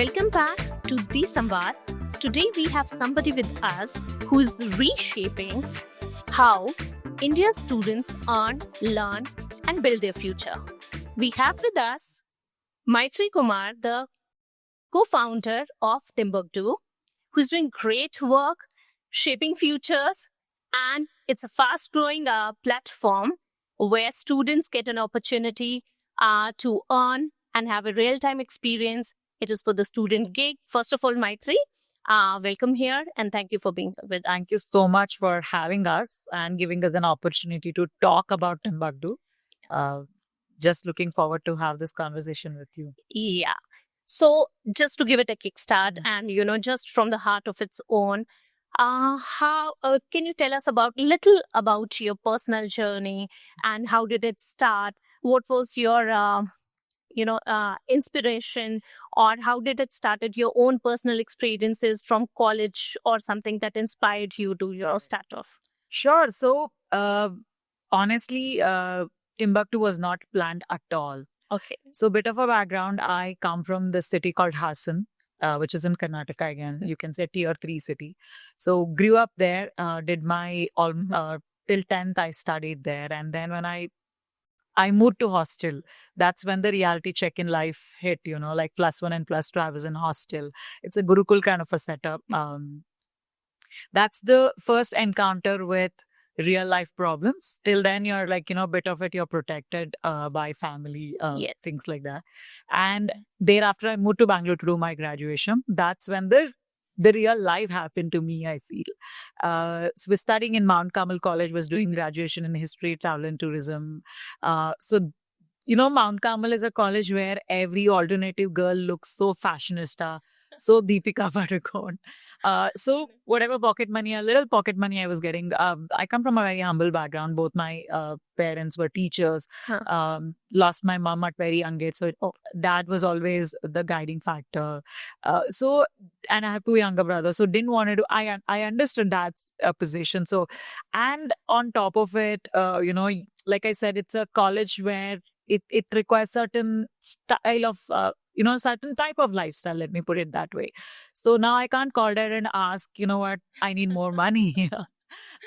Welcome back to The Samvad. Today we have somebody with us who is reshaping how India's students earn, learn, and build their future. We have with us Maitri Kumar, the co-founder of Timbuktu, who's doing great work shaping futures, and it's a fast-growing platform where students get an opportunity to earn and have a real-time experience. It is for the student gig. First of all, Maitri, welcome here and thank you for being with us. Thank you so much for having us and giving us an opportunity to talk about Timbuktu. Just looking forward to have this conversation with you. Yeah. So just to give it a kickstart and, just from the heart of its own, how can you tell us little about your personal journey and how did it start? What was your inspiration, or how did it started your own personal experiences from college or something that inspired you to start off? Sure. So, honestly, Timbuktu was not planned at all. Okay. So, bit of a background. I come from the city called Hassan, which is in Karnataka again. You can say tier 3 city. So, grew up there, did my till 10th I studied there. And then when I moved to hostel. That's when the reality check in life hit, like +1 and +2, I was in hostel. It's a Gurukul kind of a setup. That's the first encounter with real life problems. Till then, you're like, bit of it, you're protected by family, Yes. things like that. And thereafter, I moved to Bangalore to do my graduation. That's when the real life happened to me, I feel. So we're studying in Mount Carmel College, was doing graduation in history, travel and tourism. Mount Carmel is a college where every alternative girl looks so fashionista, so Deepika Padukone. So whatever little pocket money I was getting, I come from a very humble background. Both my parents were teachers. Lost my mom at very young age. So dad was always the guiding factor. And I have 2 younger brothers. So didn't want to do, I understood dad's position. So, and on top of it, like I said, it's a college where it requires certain style of, certain type of lifestyle, let me put it that way. So now I can't call dad and ask, what, I need more money.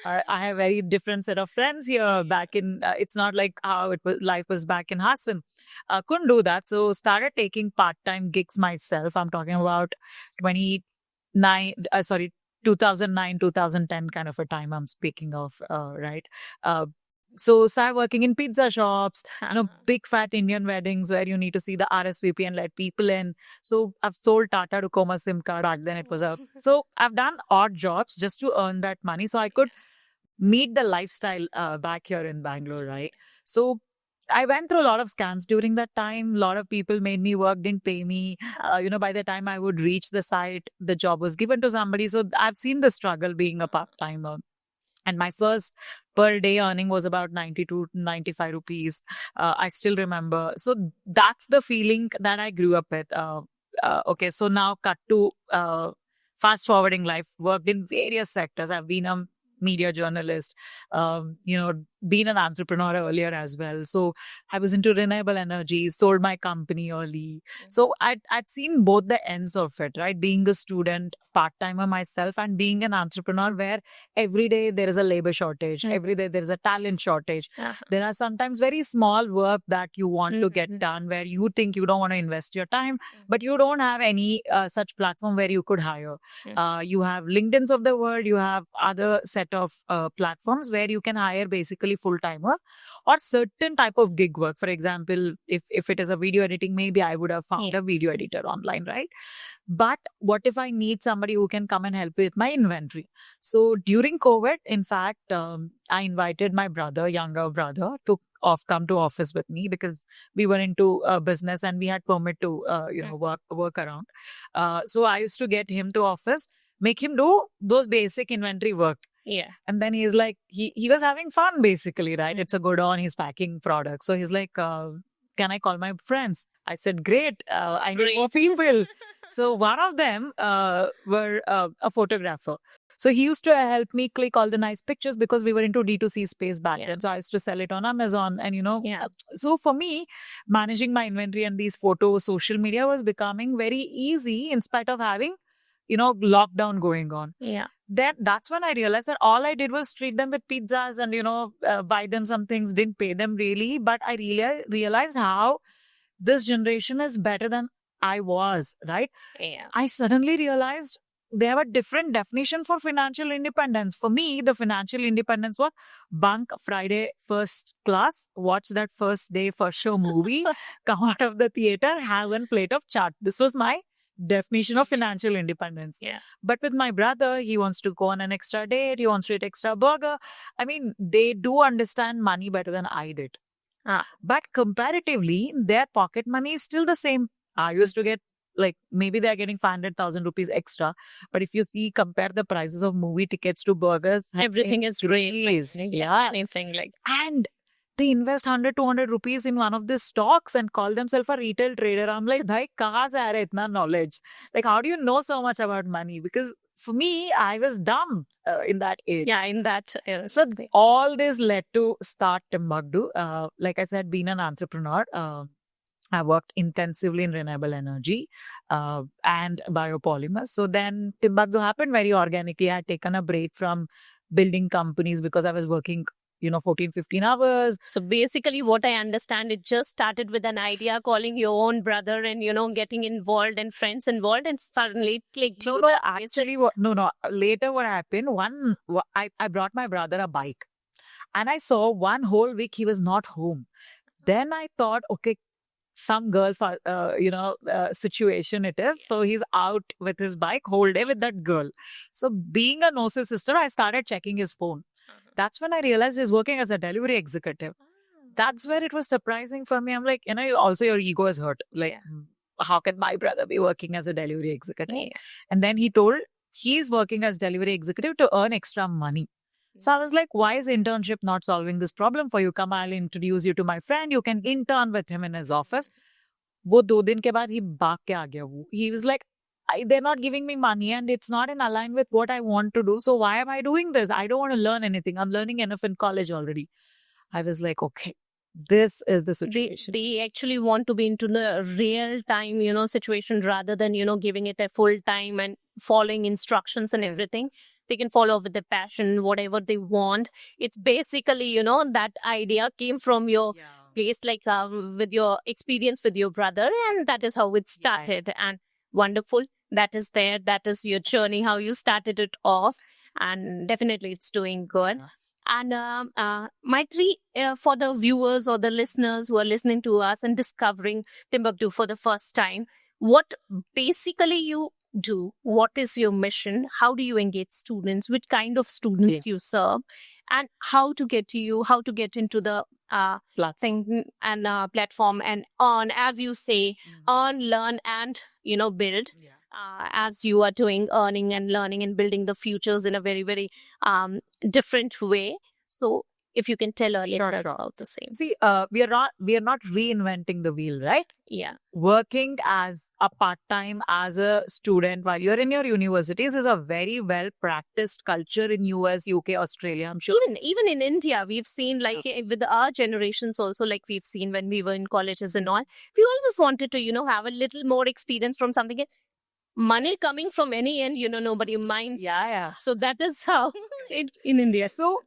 I have very different set of friends here back in, it's not like how life was back in Hassan. Couldn't do that. So started taking part-time gigs myself. I'm talking about 2009, 2010 kind of a time I'm speaking of, right? So started working in pizza shops, big fat Indian weddings where you need to see the RSVP and let people in. So I've sold Tata Docoma SIM card. Back then it was so I've done odd jobs just to earn that money so I could meet the lifestyle back here in Bangalore, right? So I went through a lot of scams during that time. A lot of people made me work, didn't pay me. By the time I would reach the site, the job was given to somebody. So I've seen the struggle being a part-timer. And my first per day earning was about 90 to 95 rupees. I still remember. So that's the feeling that I grew up with. Okay, so now cut to fast forwarding life, worked in various sectors. I've been a media journalist, been an entrepreneur earlier as well. So I was into renewable energy, sold my company early. So I'd seen both the ends of it, right? Being a student, part-timer myself, and being an entrepreneur where every day there is a labor shortage. Every day there is a talent shortage. There are sometimes very small work that you want to get done where you think you don't want to invest your time, but you don't have any such platform where you could hire. You have LinkedIn's of the world, you have other set of platforms where you can hire basically full-timer or certain type of gig work. For example, if it is a video editing, maybe I would have found a video editor online, right? But what if I need somebody who can come and help with my inventory? So during COVID, in fact, I invited my younger brother, to come to office with me because we were into business and we had permit to work around. So I used to get him to office, make him do those basic inventory work. Yeah. And then he's like, he was having fun basically, right? It's a godown, he's packing products. So he's like, can I call my friends? I said, great, I need more people. So one of them were a photographer. So he used to help me click all the nice pictures because we were into D2C space back Yeah. then. So I used to sell it on Amazon and, Yeah. so for me, managing my inventory and these photos, social media was becoming very easy in spite of having, lockdown going on. Yeah. Then that's when I realized that all I did was treat them with pizzas and, buy them some things, didn't pay them really. But I realized how this generation is better than I was, right? Yeah. I suddenly realized they have a different definition for financial independence. For me, the financial independence was bunk Friday first class, watch that first day first show movie, come out of the theater, have one plate of chaat. This was my definition of financial independence. Yeah. But with my brother, he wants to go on an extra date, he wants to eat extra burger. I mean, they do understand money better than I did. But comparatively, their pocket money is still the same. I used to get maybe they're getting 500,000 rupees extra. But if you compare the prices of movie tickets to burgers, Everything is raised. Yeah. Anything like. And they invest 100, 200 rupees in one of these stocks and call themselves a retail trader. I'm like, bhai, kahan se aa raha hai itna knowledge? Like, how do you know so much about money? Because for me, I was dumb in that age. Yeah, in that. So all this led to start Timbuktu. Like I said, being an entrepreneur, I worked intensively in renewable energy and biopolymers. So then Timbuktu happened very organically. I had taken a break from building companies because I was working 14, 15 hours. So basically what I understand, it just started with an idea, calling your own brother and, getting involved and friends involved, and suddenly it clicked. No, actually, later what happened, I brought my brother a bike and I saw one whole week he was not home. Then I thought, okay, some girl, situation it is. So he's out with his bike whole day with that girl. So being a Gnosis sister, I started checking his phone. That's when I realized he's working as a delivery executive. That's where it was surprising for me. I'm like, also your ego is hurt. Like, how can my brother be working as a delivery executive? Yeah. And then he told he's working as delivery executive to earn extra money. So I was like, why is internship not solving this problem for you? Come, I'll introduce you to my friend. You can intern with him in his office. वो 2 दिन के बाद he भाग के आ गया वो. He was like, they're not giving me money and it's not in align with what I want to do. So why am I doing this? I don't want to learn anything. I'm learning enough in college already. I was like, okay, this is the situation. They actually want to be into the real time, situation rather than, giving it a full time and following instructions and everything. They can follow with their passion, whatever they want. It's basically, that idea came from your place, like with your experience with your brother, and that is how it started. And wonderful. That is there. That is your journey, how you started it off. And definitely it's doing good. And Maitri, for the viewers or the listeners who are listening to us and discovering Timbuktu for the first time, what basically you do? What is your mission? How do you engage students? Which kind of students you serve? And how to get into the thing and platform and earn, as you say, earn, learn, and build. As you are doing, earning and learning and building the futures in a very, very different way. So if you can tell our listeners about the same. See, we are not reinventing the wheel, right? Yeah. Working as a part-time as a student while you're in your universities is a very well practiced culture in US, UK, Australia, I'm sure. Even in India, we've seen with our generations also, like we've seen when we were in colleges and all, we always wanted to, have a little more experience from something. Money coming from any end, nobody minds. Yeah. So that is how it in India. So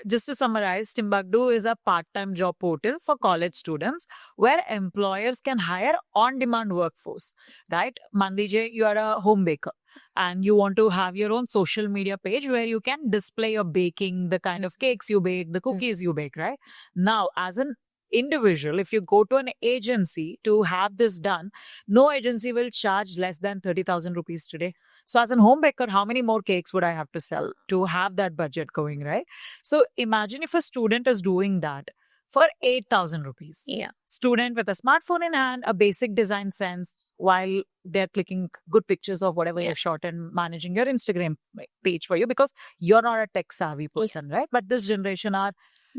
just to summarize, Timbuktu is a part-time job portal for college students where employers can hire on-demand workforce, right? Mandije, you are a home baker and you want to have your own social media page where you can display your baking, the kind of cakes you bake, the cookies you bake, right? Now, as an individual, if you go to an agency to have this done, no agency will charge less than 30,000 rupees today. So as a home baker, how many more cakes would I have to sell to have that budget going, right? So imagine if a student is doing that for 8,000 rupees. Yeah. Student with a smartphone in hand, a basic design sense while they're clicking good pictures of whatever you've shot and managing your Instagram page for you because you're not a tech savvy person, right? But this generation are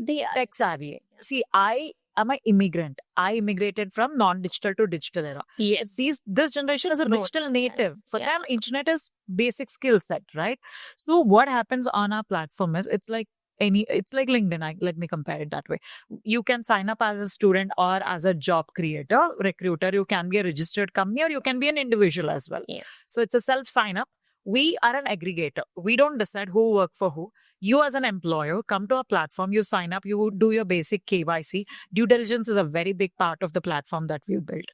tech savvy. See, I I'm an immigrant. I immigrated from non-digital to digital era. Yes. This generation is a Growth. digital native. For Yeah. them, internet is basic skill set, right? So what happens on our platform is it's like LinkedIn. Let me compare it that way. You can sign up as a student or as a job creator, recruiter. You can be a registered company or you can be an individual as well. Yeah. So it's a self sign up. We are an aggregator. We don't decide who work for who. You as an employer come to a platform, you sign up, you do your basic KYC. Due diligence is a very big part of the platform that we built,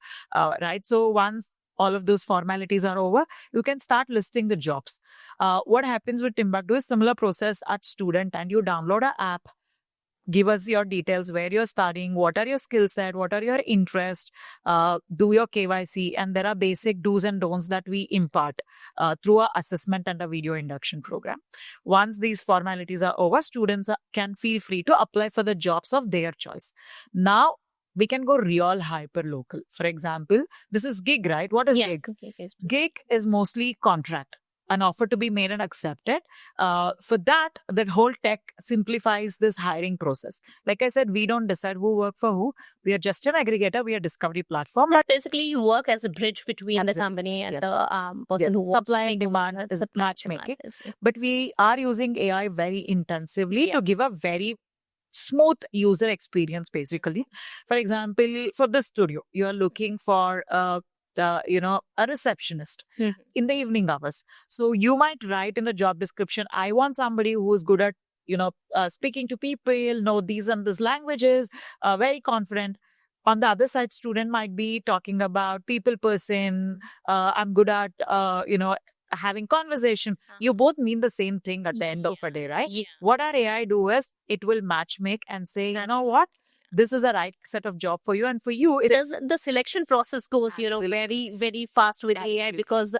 right? So once all of those formalities are over, you can start listing the jobs. What happens with Timbuktu is similar process at student, and you download an app, give us your details, where you're studying, what are your skill set, what are your interests, do your KYC, and there are basic do's and don'ts that we impart through our assessment and a video induction program. Once these formalities are over, students can feel free to apply for the jobs of their choice. Now, we can go real hyper local. For example, this is gig, right? What is gig? Gig is mostly contract, an offer to be made and accepted. For that whole tech simplifies this hiring process. Like I said, we don't decide who work for who. We are just an aggregator. We are a discovery platform. But basically, you work as a bridge between the company and the person who wants supply to and make demand is supply matchmaking. demand is- But we are using AI very intensively to give a very smooth user experience, basically. For example, for this studio, you are looking for a receptionist in the evening hours. So you might write in the job description, I want somebody who is good at, speaking to people, know these and these languages, very confident. On the other side, student might be talking about people person, I'm good at, having conversation. You both mean the same thing at the end of a day, right? Yeah. What our AI do is it will matchmake and say, you know what? This is the right set of job for you, and for you, The selection process goes, very, very fast with AI because the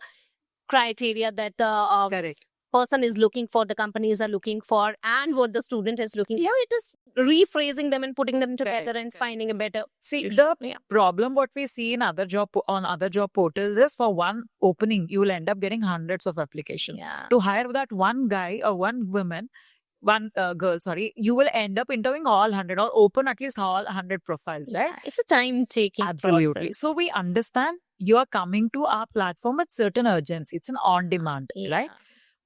criteria that the correct. person is looking for, the companies are looking for, and what the student is looking for. It is rephrasing them and putting them together and finding a better. See, the problem what we see in other job portals is for one opening, you will end up getting hundreds of applications. Yeah. To hire that one guy or one girl, you will end up interviewing all 100 or open at least all 100 profiles, right? It's a time-taking Absolutely. process. So we understand you are coming to our platform with certain urgency. It's an on-demand, right?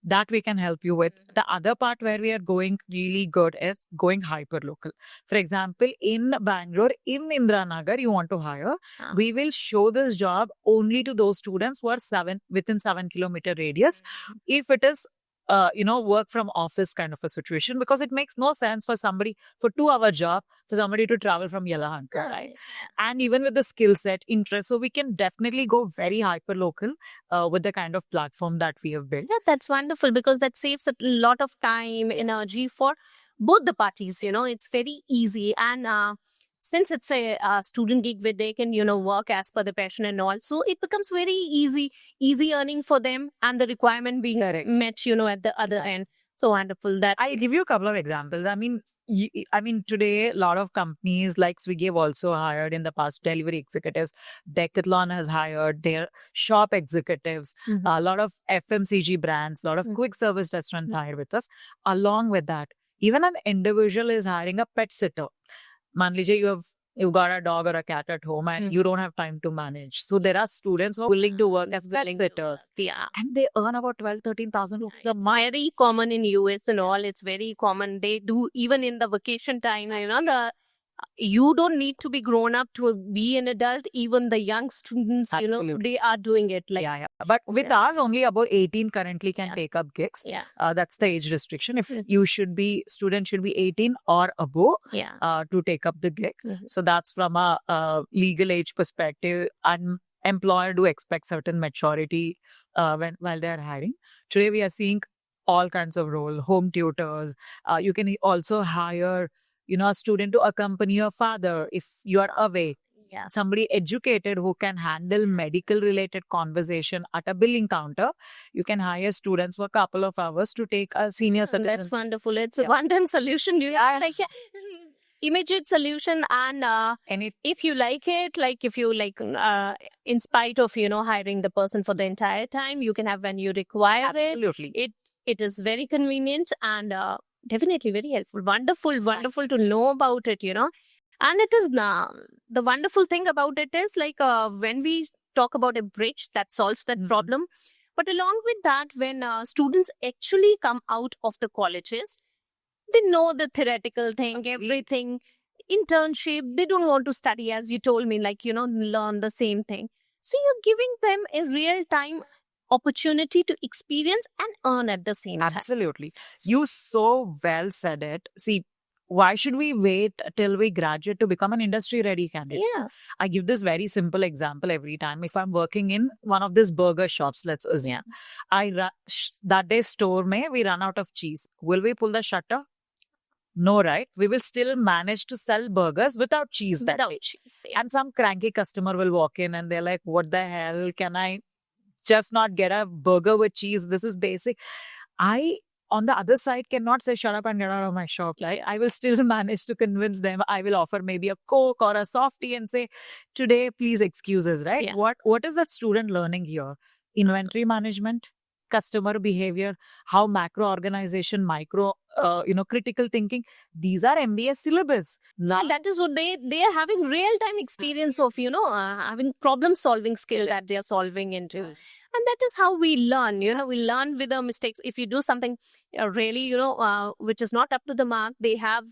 That we can help you with. The other part where we are going really good is going hyper-local. For example, in Bangalore, in Indiranagar, you want to hire, we will show this job only to those students who are within 7-kilometer radius. If it is work from office kind of a situation, because it makes no sense for 2-hour job, for somebody to travel from Yelahanka, right? And even with the skill set, interest, so we can definitely go very hyper local with the kind of platform that we have built. Yeah, that's wonderful because that saves a lot of time, energy for both the parties. It's very easy, and since it's a student gig where they can, work as per the passion and all, so it becomes very easy earning for them, and the requirement being met, at the other end. So wonderful that I'll give you a couple of examples. I mean, today a lot of companies like Swiggy have also hired in the past delivery executives. Decathlon has hired their shop executives. A lot of FMCG brands, a lot of quick service restaurants hire with us. Along with that, even an individual is hiring a pet sitter. Man lijiye you've got a dog or a cat at home and you don't have time to manage. So there are students who are willing to work as pet sitters. And they earn about 12,000-13,000 rupees a month. Very common in US and all. It's very common. They do even in the vacation time. You don't need to be grown up to be an adult. Even the young students, they are doing it. But with us, only about 18 currently can take up gigs. That's the age restriction. If student should be 18 or above to take up the gig. So that's from a legal age perspective. And employer do expect certain maturity while they're hiring. Today we are seeing all kinds of roles, home tutors. You can also hire a student to accompany your father if you are away. Somebody educated who can handle medical related conversation at a billing counter. You can hire students for a couple of hours to take a senior citizen. That's wonderful. It's a one-time solution. Immediate solution, and if you like it, in spite of hiring the person for the entire time, you can have when you require it. It is very convenient and definitely very helpful. Wonderful to know about it, And it is now the wonderful thing about it is like when we talk about a bridge that solves that Mhm. problem. But along with that, when students actually come out of the colleges, they know the theoretical thing, everything, internship. They don't want to study, as you told me, like, learn the same thing. So you're giving them a real time opportunity to experience and earn at the same time. Absolutely. You so well said it. See, why should we wait till we graduate to become an industry ready candidate? Yeah. I give this very simple example every time. If I'm working in one of these burger shops, let's assume, Yeah. that day store may we run out of cheese. Will we pull the shutter? No, right? We will still manage to sell burgers without cheese that Without day. cheese. Yeah. And some cranky customer will walk in and they're like, what the hell? Can I just not get a burger with cheese? This is basic. I, on the other side, cannot say, shut up and get out of my shop. Right? I will still manage to convince them. I will offer maybe a Coke or a softie and say, today, please excuse us, right? Yeah. What is that student learning here? Inventory management, customer behavior, how macro organization, micro, critical thinking. These are MBA syllabus. Now, That is what they are having real time experience of having problem solving skill that they are solving into, and that is how we learn. We learn with the mistakes. If you do something really which is not up to the mark, they have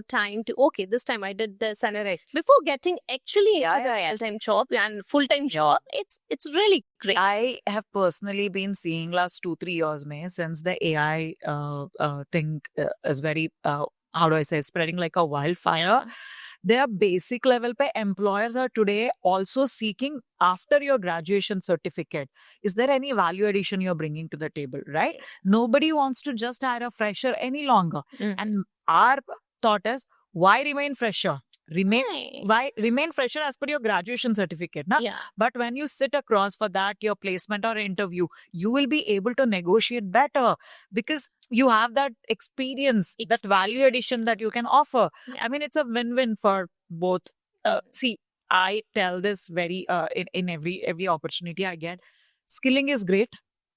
time to, okay, this time I did this, and before getting actually into the real time job and full time job, it's really great. I have personally been seeing last 2-3 years mein, since the AI thing is very how do I say, spreading like a wildfire. Their basic level pe employers are today also seeking after your graduation certificate. Is there any value addition you're bringing to the table, right? Nobody wants to just hire a fresher any longer. And our thought is, why remain fresher? Remain fresher as per your graduation certificate. Na? Yeah. But when you sit across for that, your placement or interview, you will be able to negotiate better because you have that experience, that value addition that you can offer. Yeah. I mean, it's a win-win for both. See, I tell this very in every opportunity I get. Skilling is great.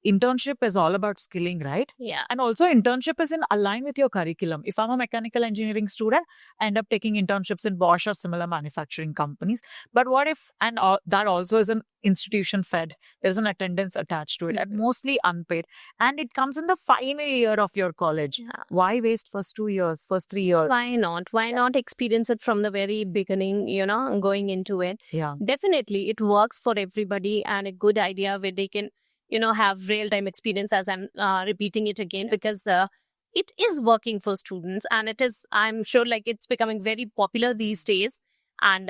Internship is all about skilling, right? Yeah. And also internship is in align with your curriculum. If I'm a mechanical engineering student, I end up taking internships in Bosch or similar manufacturing companies. But what if, and that also is an institution fed, there's an attendance attached to it, and mostly unpaid. And it comes in the final year of your college. Yeah. Why waste first 2 years, first 3 years? Why not? Why not experience it from the very beginning, going into it? Yeah. Definitely, it works for everybody, and a good idea where they can, have real-time experience, as I'm repeating it again, because it is working for students, and it is, I'm sure, like, it's becoming very popular these days, and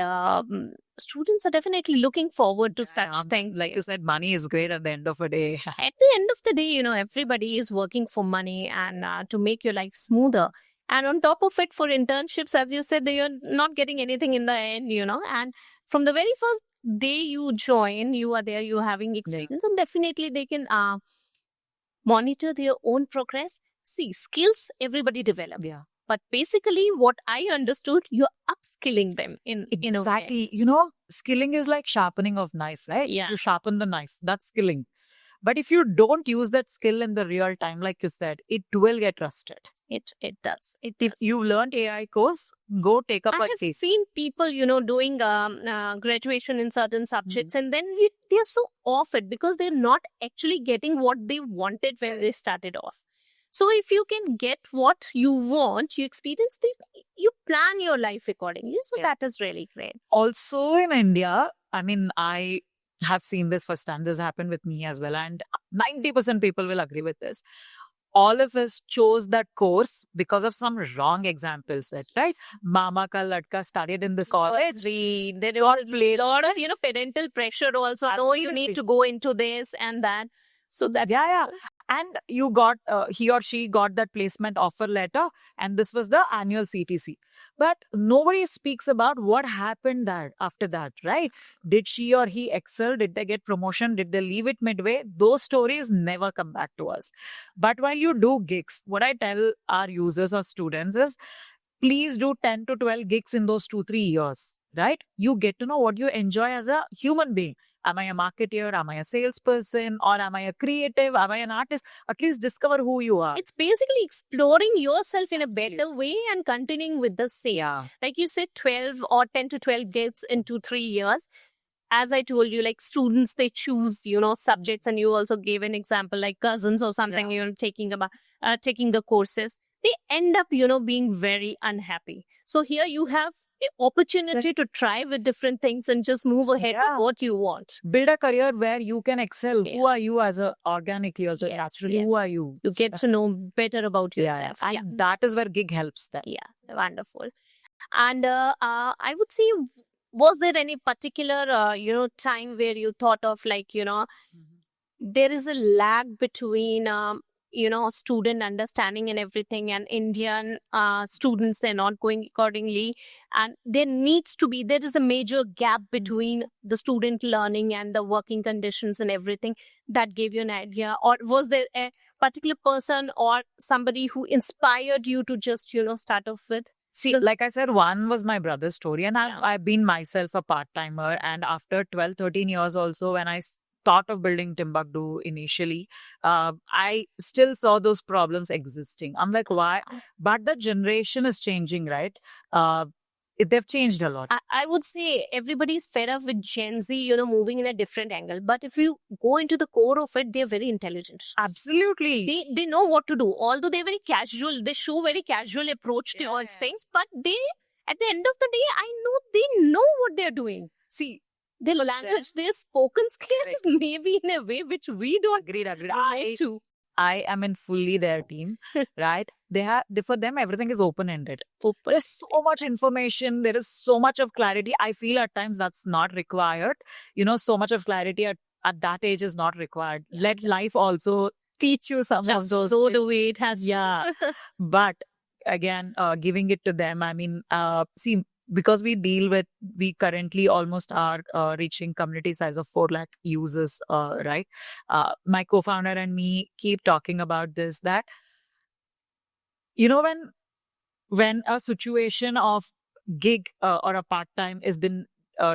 students are definitely looking forward to such things. Like you said, money is great at the end of the day. At the end of the day, everybody is working for money and to make your life smoother. And on top of it, for internships, as you said, you're not getting anything in the end, and from the very first day you join, you are there, you're having experience, and definitely they can monitor their own progress. See, skills everybody develops. Yeah. But basically, what I understood, you're upskilling them in a way. Exactly. Skilling is like sharpening of knife, right? Yeah. You sharpen the knife. That's skilling. But if you don't use that skill in the real time, like you said, it will get rusted. It does. If you learned AI course, go take up I a have case. seen people, doing graduation in certain subjects, and then they're so off it because they're not actually getting what they wanted when they started off. So if you can get what you want, you experience you plan your life accordingly. So that is really great. Also in India, I mean, I have seen this firsthand. This happened with me as well. And 90% people will agree with this. All of us chose that course because of some wrong examples, right? Mama ka ladka studied in this college. There was a lot of, parental pressure also. No, you need to go into this and that. So that. Yeah. And you got, he or she got that placement offer letter, and this was the annual CTC. But nobody speaks about what happened after that, right? Did she or he excel? Did they get promotion? Did they leave it midway? Those stories never come back to us. But while you do gigs, what I tell our users or students is, please do 10 to 12 gigs in those 2-3 years, right? You get to know what you enjoy as a human being. Am I a marketer? Am I a salesperson? Or am I a creative? Am I an artist? At least discover who you are. It's basically exploring yourself in a Absolutely. better way and continuing with the same. Yeah. Like you said, 12 or 10 to 12 gigs into 3 years. As I told you, like students, they choose, subjects, and you also gave an example like cousins or something, taking the courses. They end up, being very unhappy. So here you have an opportunity to try with different things and just move ahead Yeah. with what you want. Build a career where you can excel. Yeah. Who are you as a organically, also Yes, naturally? yes. Who are you? You get to know better about Yeah, yourself. and that is where gig helps them. Yeah, wonderful. And I would say, was there any particular, time where you thought of like, there is a lag between, student understanding and everything, and Indian students, they're not going accordingly. And there is a major gap between the student learning and the working conditions and everything. That gave you an idea? Or was there a particular person or somebody who inspired you to just, start off with? See, like I said, one was my brother's story, and I've been myself a part-timer. And after 12, 13 years also, when I thought of building Timbuktu initially, I still saw those problems existing. I'm like, why? But the generation is changing, right? They've changed a lot. I would say everybody's fed up with Gen Z, moving in a different angle. But if you go into the core of it, they're very intelligent. Absolutely. They know what to do. Although they're very casual, they show very casual approach towards things. But they, at the end of the day, I know they know what they're doing. See, their language, their spoken skills, maybe in a way which we don't. Agreed. I am in fully their team, right? For them, everything is open-ended. There's so much information. There is so much of clarity. I feel at times that's not required. So much of clarity at that age is not required. Let life also teach you some of those. So the way it has. Yeah. But again, giving it to them, I mean, see, because we currently almost are reaching community size of 4 lakh users, right? My co-founder and me keep talking about this, that, when a situation of gig or a part-time has been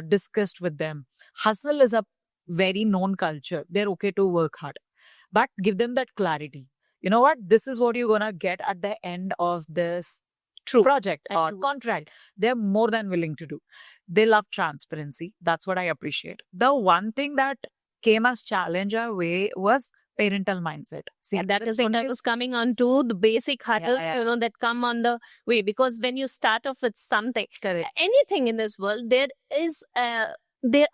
discussed with them, hustle is a very known culture. They're okay to work hard, but give them that clarity. You know what? This is what you're going to get at the end of this project or contract. They're more than willing to do. They love transparency. That's what I appreciate. The one thing that came as challenge our way was parental mindset. See, that is what I was coming on to, the basic hurdles, that come on the way. Because when you start off with something, anything in this world, there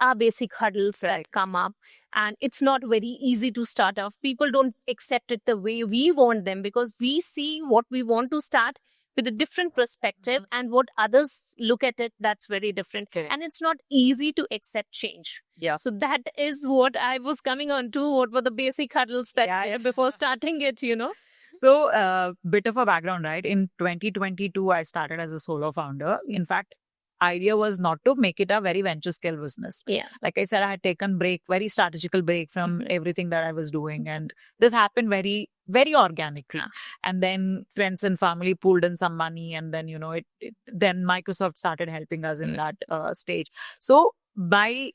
are basic hurdles that come up, and it's not very easy to start off. People don't accept it the way we want them, because we see what we want to start with a different perspective, and what others look at it, that's very different. And it's not easy to accept change. Yeah. So that is what I was coming on to. What were the basic hurdles that before starting it, So, bit of a background, right? In 2022, I started as a solo founder. In fact, idea was not to make it a very venture scale business. Yeah. Like I said, I had taken very strategical break from everything that I was doing. And this happened very, very organically. And then friends and family pulled in some money. And then, then Microsoft started helping us in that stage. So by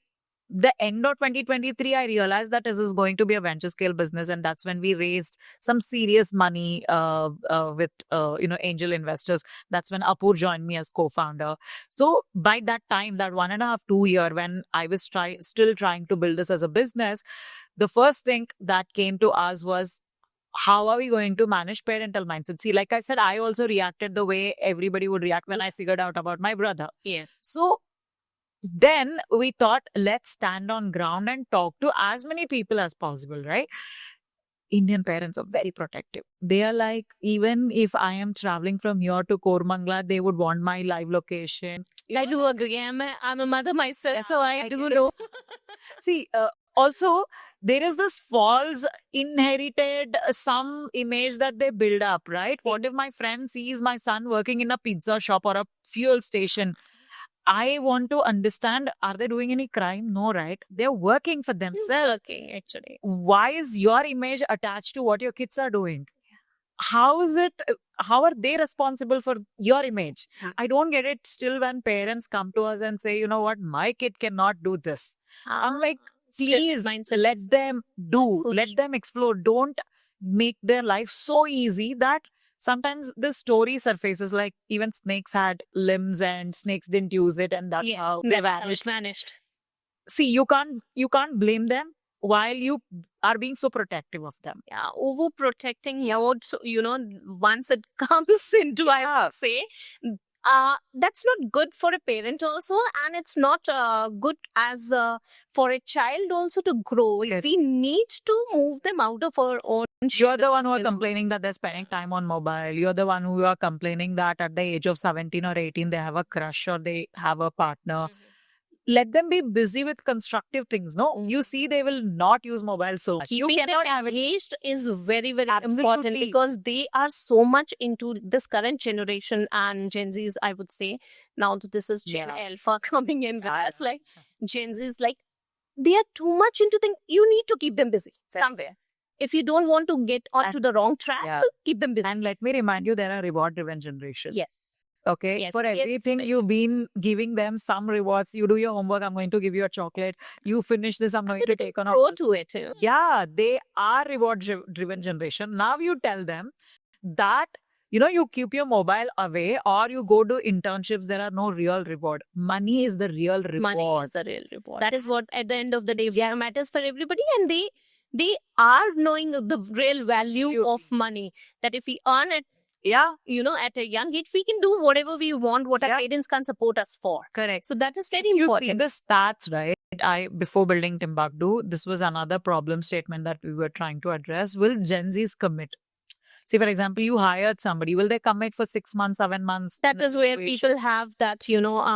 the end of 2023, I realized that this is going to be a venture scale business. And that's when we raised some serious money with, angel investors. That's when Apur joined me as co-founder. So by that time, that 1.5, 2 year, when I was still trying to build this as a business, the first thing that came to us was, how are we going to manage parental mindset? See, like I said, I also reacted the way everybody would react when I figured out about my brother. Yeah. So then we thought, let's stand on ground and talk to as many people as possible, right? Indian parents are very protective. They are like, even if I am traveling from here to Koramangala, they would want my live location. I do agree. I'm a mother myself, so I do know. See, also, there is this false inherited some image that they build up, right? What if my friend sees my son working in a pizza shop or a fuel station? I want to understand, are they doing any crime? No, right? They're working for themselves. Working, actually. Why is your image attached to what your kids are doing? How are they responsible for your image? I don't get it still when parents come to us and say, you know what, my kid cannot do this. I'm like, please mindset. let them do, Push. let them explore. Don't make their life so easy that sometimes the story surfaces like even snakes had limbs and snakes didn't use it, and that's Yes, how they that's how it vanished. vanished. See, you can't blame them while you are being so protective of them. Yeah, overprotecting, yeah, also, once it comes into, I would say, that's not good for a parent also, and it's not good as for a child also to grow. Yes. We need to move them out of our own You're the one who are shadows, complaining that they're spending time on mobile. You're the one who are complaining that at the age of 17 or 18, they have a crush or they have a partner. Let them be busy with constructive things. No, you see, they will not use mobile so much. You Keeping them cannot have it. engaged is very, very important Absolutely. because they are so much into this current generation and Gen Zs, I would say. Now that this is Gen Yeah. Alpha coming in with Yeah. us, like Gen Zs, like they are too much into things. You need to keep them busy somewhere. If you don't want to get onto the wrong track, Yeah. keep them busy. And let me remind you, they're a reward-driven generation. Yes. Okay. Yes, For yes, everything, right. you've been giving them some rewards. You do your homework, I'm going to give you a chocolate. You finish this, I'm going to take on a. Pro to it. Yeah, they are reward-driven generation. Now you tell them that, you keep your mobile away or you go to internships. There are no real reward. Money is the real reward. Money is the real reward. That is what at the end of the day matters for everybody, and they are knowing the real value of money. That if we earn it, Yeah, at a young age, we can do whatever we want, what our Yeah. parents can support us for. correct. So that is very You see important. the stats, right? Before building Timbuktu, this was another problem statement that we were trying to address. Will Gen Zs commit? See, for example, you hired somebody. Will they commit for 6 months, 7 months? That in a is where situation? people have that,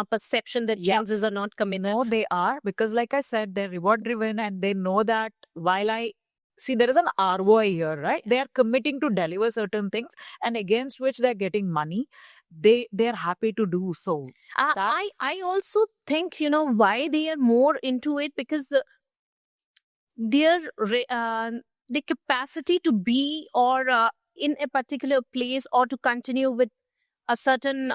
perception that Yeah. Gen Zs are not committed. No, they are, because like I said, they're reward driven and they know that while I see there is an ROI here, right? They are committing to deliver certain things and against which they're getting money. They're happy to do so. I also think, why they are more into it, because their the capacity to be or in a particular place or to continue with a certain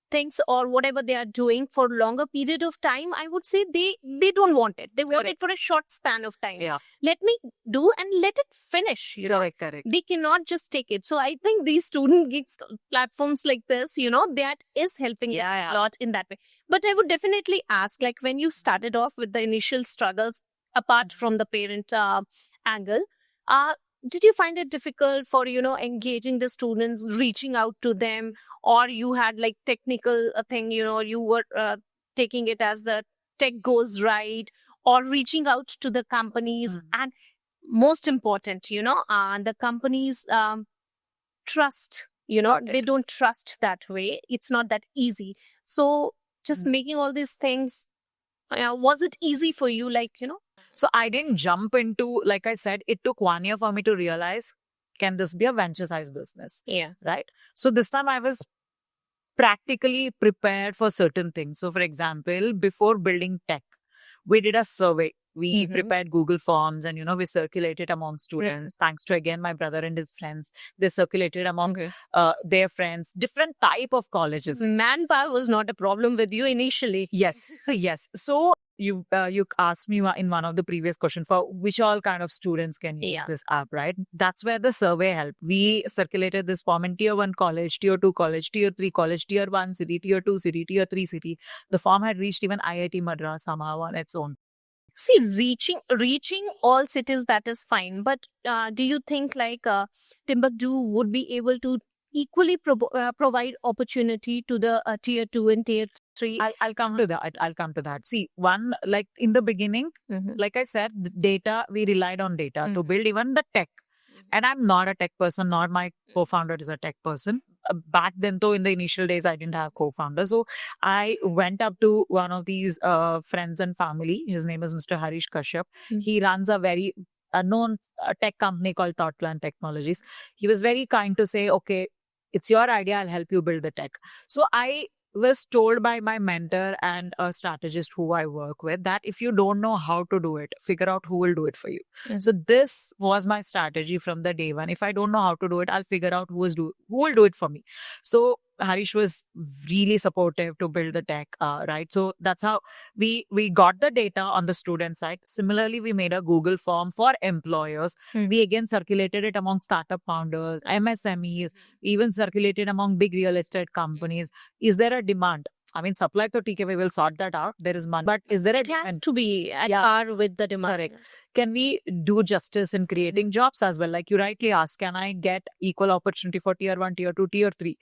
things or whatever they are doing for longer period of time, I would say they don't want it. They want it for a short span of time. Yeah. Let me do and let it finish. Correct. They cannot just take it. So I think these student gigs platforms like this, that is helping them a lot in that way. But I would definitely ask, like when you started off with the initial struggles, apart from the parent angle, did you find it difficult for, engaging the students, reaching out to them, or you had like technical thing, you were taking it as the tech goes right, or reaching out to the companies, and most important, the companies trust, they don't trust that way. It's not that easy. So just making all these things, was it easy for you? Like, So I didn't jump into, like I said, it took 1 year for me to realize, can this be a venture size business? Yeah. Right? So this time I was practically prepared for certain things. So for example, before building tech, we did a survey. We prepared Google Forms and, we circulated among students. Thanks to, again, my brother and his friends. They circulated among their friends, different type of colleges. Manpower was not a problem with you initially. Yes. So you asked me in one of the previous questions for which all kind of students can use this app, right? That's where the survey helped. We circulated this form in tier 1 college, tier 2 college, tier 3 college, tier 1 city, tier 2 city, tier 3 city. The form had reached even IIT Madras somehow on its own. See, reaching all cities, that is fine. But do you think like Timbuktu would be able to equally provide opportunity to the tier 2 and tier 3? I'll come to that. See, one, like in the beginning, like I said, the data, we relied on data to build even the tech. And I'm not a tech person, nor my co-founder is a tech person. Back then, though, in the initial days, I didn't have co-founder. So I went up to one of these friends and family. His name is Mr. Harish Kashyap. He runs a very known tech company called Thoughtplan Technologies. He was very kind to say, okay, it's your idea, I'll help you build the tech. So I was told by my mentor and a strategist who I work with that if you don't know how to do it, figure out who will do it for you. So this was my strategy from the day one. If I don't know how to do it, I'll figure out who will do it for me. So Harish was really supportive to build the tech, right? So that's how we got the data on the student side. Similarly, we made a Google form for employers. We again circulated it among startup founders, MSMEs, even circulated among big real estate companies. Is there a demand? I mean, supply to TKV will sort that out. There is money, but is there a It has demand? to be at Yeah. par with the demand. Correct. Can we do justice in creating jobs as well? Like you rightly asked, can I get equal opportunity for tier 1, tier 2, tier 3?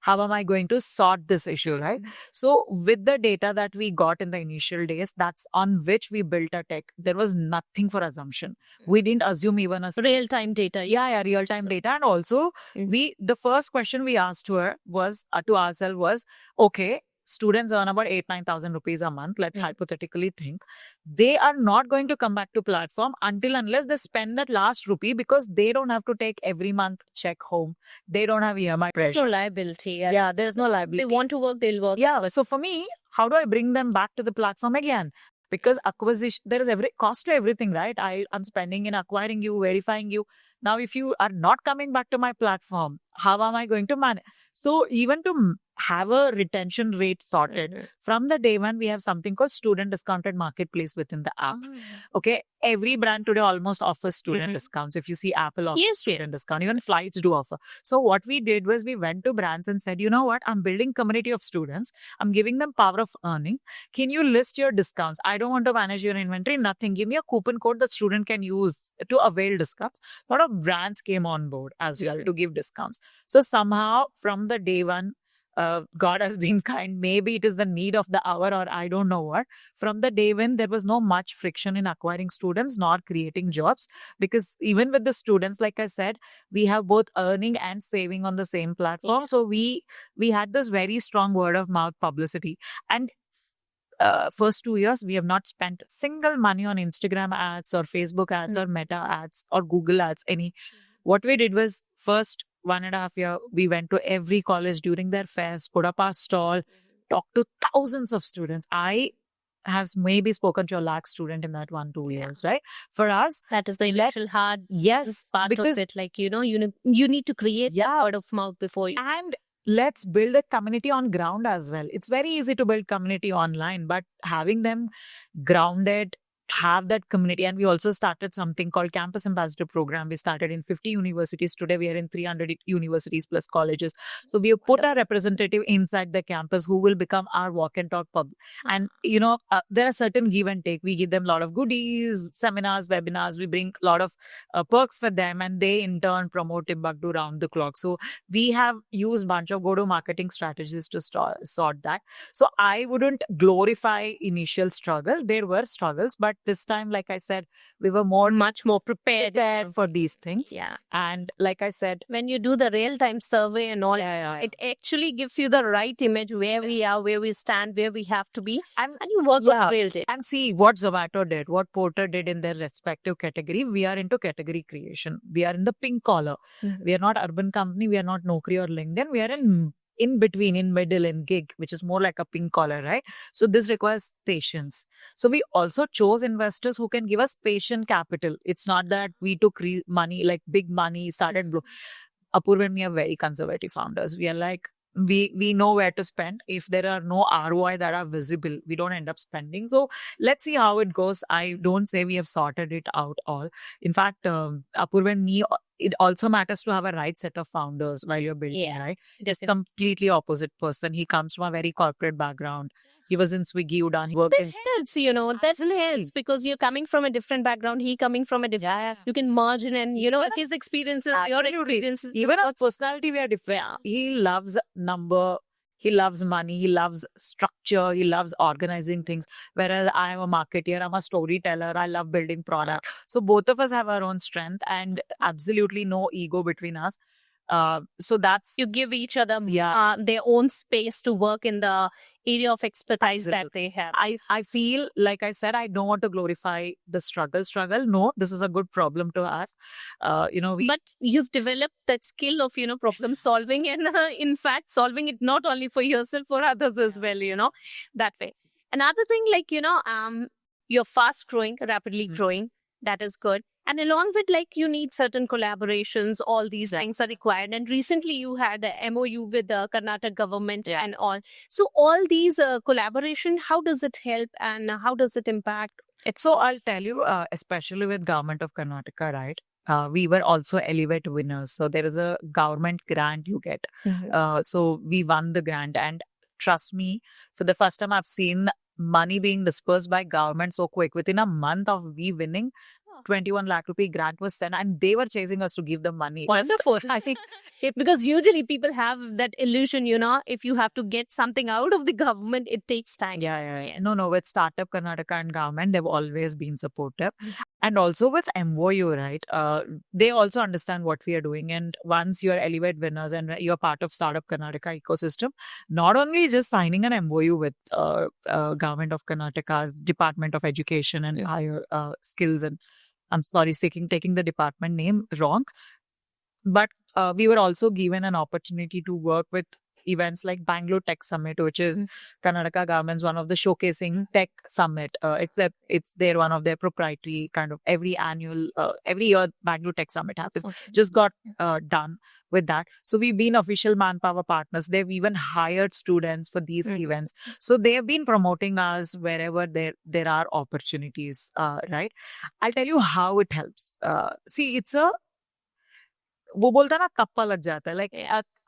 How am I going to sort this issue, right? So with the data that we got in the initial days, that's on which we built a tech. There was nothing for assumption. We didn't assume even a Real-time data. yeah, real-time data. And also the first question we asked her was to ourselves was, okay, students earn about 8,000-9,000 rupees a month. Let's hypothetically think. They are not going to come back to platform unless they spend that last rupee, because they don't have to take every month check home. They don't have EMI There's pressure. no liability. Yeah, there's no liability. They want to work, they'll work. Yeah. So for me, how do I bring them back to the platform again? Because acquisition, there is every cost to everything, right? I'm spending in acquiring you, verifying you. Now, if you are not coming back to my platform, how am I going to manage? So even to have a retention rate sorted, from the day one, we have something called student discounted marketplace within the app. Okay. Every brand today almost offers student discounts. If you see Apple offers student discount, even flights do offer. So what we did was we went to brands and said, you know what? I'm building community of students. I'm giving them power of earning. Can you list your discounts? I don't want to manage your inventory, nothing. Give me a coupon code that student can use to avail discounts. A lot of brands came on board as well to give discounts. So somehow from the day one, God has been kind. Maybe it is the need of the hour, or I don't know what. From the day when there was no much friction in acquiring students nor creating jobs, because even with the students, like I said, we have both earning and saving on the same platform. So we had this very strong word of mouth publicity. And first 2 years, we have not spent single money on Instagram ads or Facebook ads or Meta ads or Google ads. What we did was first 1.5 year, we went to every college during their fairs, put up our stall, talked to thousands of students. I have maybe spoken to a lakh student in that 1-2 years, right? For us, that is the initial hard part because of it. Like, you need to create word of mouth before you. And let's build a community on ground as well. It's very easy to build community online, but having them grounded, have that community. And we also started something called Campus Ambassador Program. We started in 50 universities. Today we are in 300 universities plus colleges. So we have put our representative inside the campus who will become our walk and talk pub. And there are certain give and take. We give them a lot of goodies, seminars, webinars. We bring a lot of perks for them, and they in turn promote Timbuktu round the clock. So we have used a bunch of go-to marketing strategies to sort that. So I wouldn't glorify initial struggle. There were struggles, but this time, like I said, we were much more prepared for these things. Yeah. And like I said, when you do the real-time survey and all, it actually gives you the right image where we are, where we stand, where we have to be. And you work with real data. And see what Zomato did, what Porter did in their respective category. We are into category creation. We are in the pink collar. We are not urban company. We are not Naukri or LinkedIn. We are in between, in middle, in gig, which is more like a pink collar, right? So this requires patience. So we also chose investors who can give us patient capital. It's not that we took money, like big money, started. Apurva and me are very conservative founders. We are like, we know where to spend. If there are no ROI that are visible, we don't end up spending. So let's see how it goes. I don't say we have sorted it out all. In fact, Apurva and me, it also matters to have a right set of founders while you're building, right? It's completely opposite person. He comes from a very corporate background. He was in Swiggy, Udaan. That helps, that helps because you're coming from a different background. He coming from a different. You can merge in and, his experiences, your experiences. Even our personality, we are different. He loves number. He loves money. He loves structure. He loves organizing things. Whereas I am a marketer. I'm a storyteller. I love building product. So both of us have our own strength and absolutely no ego between us. So that's... You give each other their own space to work in the area of expertise that they have. I feel, like I said, I don't want to glorify the struggle. No, this is a good problem to have. But you've developed that skill of, problem solving and in fact, solving it not only for yourself, for others as well, that way. Another thing, like, you're fast growing, rapidly growing. That is good. And along with, like, you need certain collaborations, all these things are required. And recently you had the MOU with the Karnataka government and all. So all these collaboration, how does it help and how does it impact? So I'll tell you, especially with government of Karnataka, right? We were also Elevate winners. So there is a government grant you get. So we won the grant, and trust me, for the first time I've seen money being dispersed by government so quick. Within a month of we winning, 21 lakh rupee grant was sent, and they were chasing us to give them money. Wonderful. I think because usually people have that illusion, if you have to get something out of the government, it takes time. Yeah. Yes. No, with Startup Karnataka and government, they've always been supportive. And also with MOU, right? They also understand what we are doing. And once you're Elevate winners and you're part of Startup Karnataka ecosystem, not only just signing an MOU with government of Karnataka's Department of Education and Higher Skills, and I'm sorry, taking the department name wrong, but we were also given an opportunity to work with events like Bangalore Tech Summit, which is Karnataka government's one of the showcasing tech summit. It's their one of their proprietary kind of every year Bangalore Tech Summit happens. Just got done with that. So we've been official manpower partners. They've even hired students for these events. So they have been promoting us wherever there are opportunities, right? I'll tell you how it helps. See, it's वो बोलता ना kappa लग जाता है, like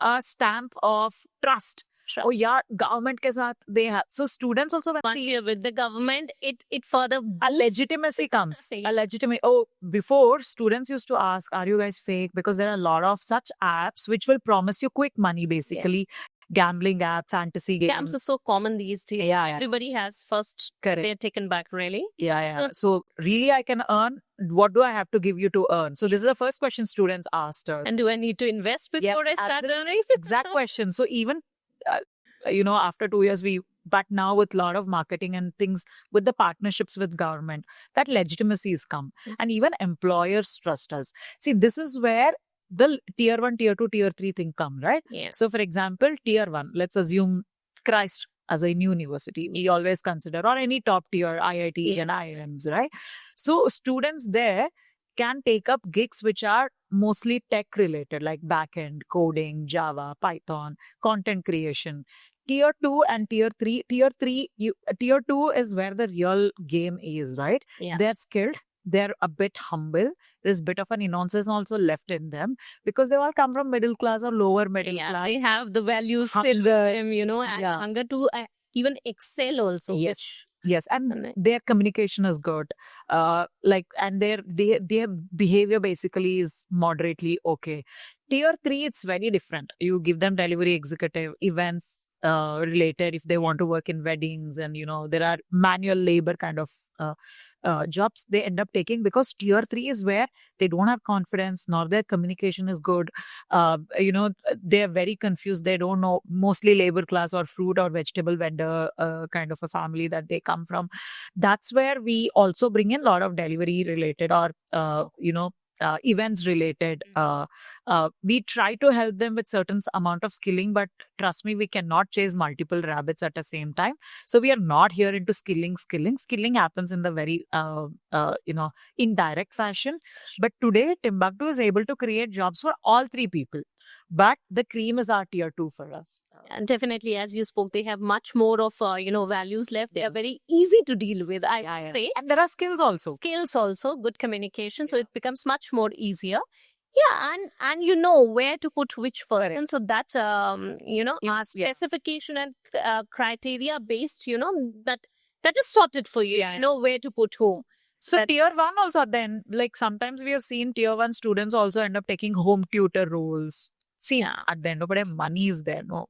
a stamp of trust. Oh yeah, government के साथ they have. So students also once you're with the government, it further a legitimacy comes. Before students used to ask, are you guys fake? Because there are a lot of such apps which will promise you quick money, basically. Yes. Gambling apps, fantasy games. Scams are so common these days. Yeah. Everybody has first. Correct. They're taken back, really. Yeah. So really I can earn. What do I have to give you to earn? So this is the first question students asked us. And do I need to invest before I start earning? Exact question. So even, after 2 years, but now with a lot of marketing and things, with the partnerships with government, that legitimacy has come. And even employers trust us. See, this is where the tier 1, tier 2, tier 3 thing come, right? Yeah. So for example, tier 1, let's assume Christ as a university, we always consider, or any top tier IITs and IIMs, right? So students there can take up gigs which are mostly tech related, like backend, coding, Java, Python, content creation. Tier 2 and tier 3, tier 2 is where the real game is, right? Yeah. They're skilled. They're a bit humble. There's a bit of an innocence also left in them because they all come from middle class or lower middle class. They have the values still in them, and hunger to even excel also. Yes, and their communication is good. And their behavior basically is moderately okay. Tier 3, it's very different. You give them delivery executive events. Related, if they want to work in weddings and there are manual labor kind of jobs they end up taking, because tier 3 is where they don't have confidence nor their communication is good. They're very confused. They don't know, mostly labor class or fruit or vegetable vendor kind of a family that they come from. That's where we also bring in a lot of delivery related or events related. We try to help them with certain amount of skilling, but trust me, we cannot chase multiple rabbits at the same time. So we are not here into skilling. Skilling happens in the very indirect fashion. But today Timbuktu is able to create jobs for all 3 people. But the cream is our tier 2 for us. And definitely, as you spoke, they have much more of, values left. They are very easy to deal with, I would say. And there are skills also. Good communication. So it becomes much more easier. Yeah, and where to put which person. Correct. So that, our specification and criteria based, that is sorted for you. You know where to put whom. So tier 1 also then, like sometimes we have seen tier 1 students also end up taking home tutor roles. See, at the end of the day, money is there, no?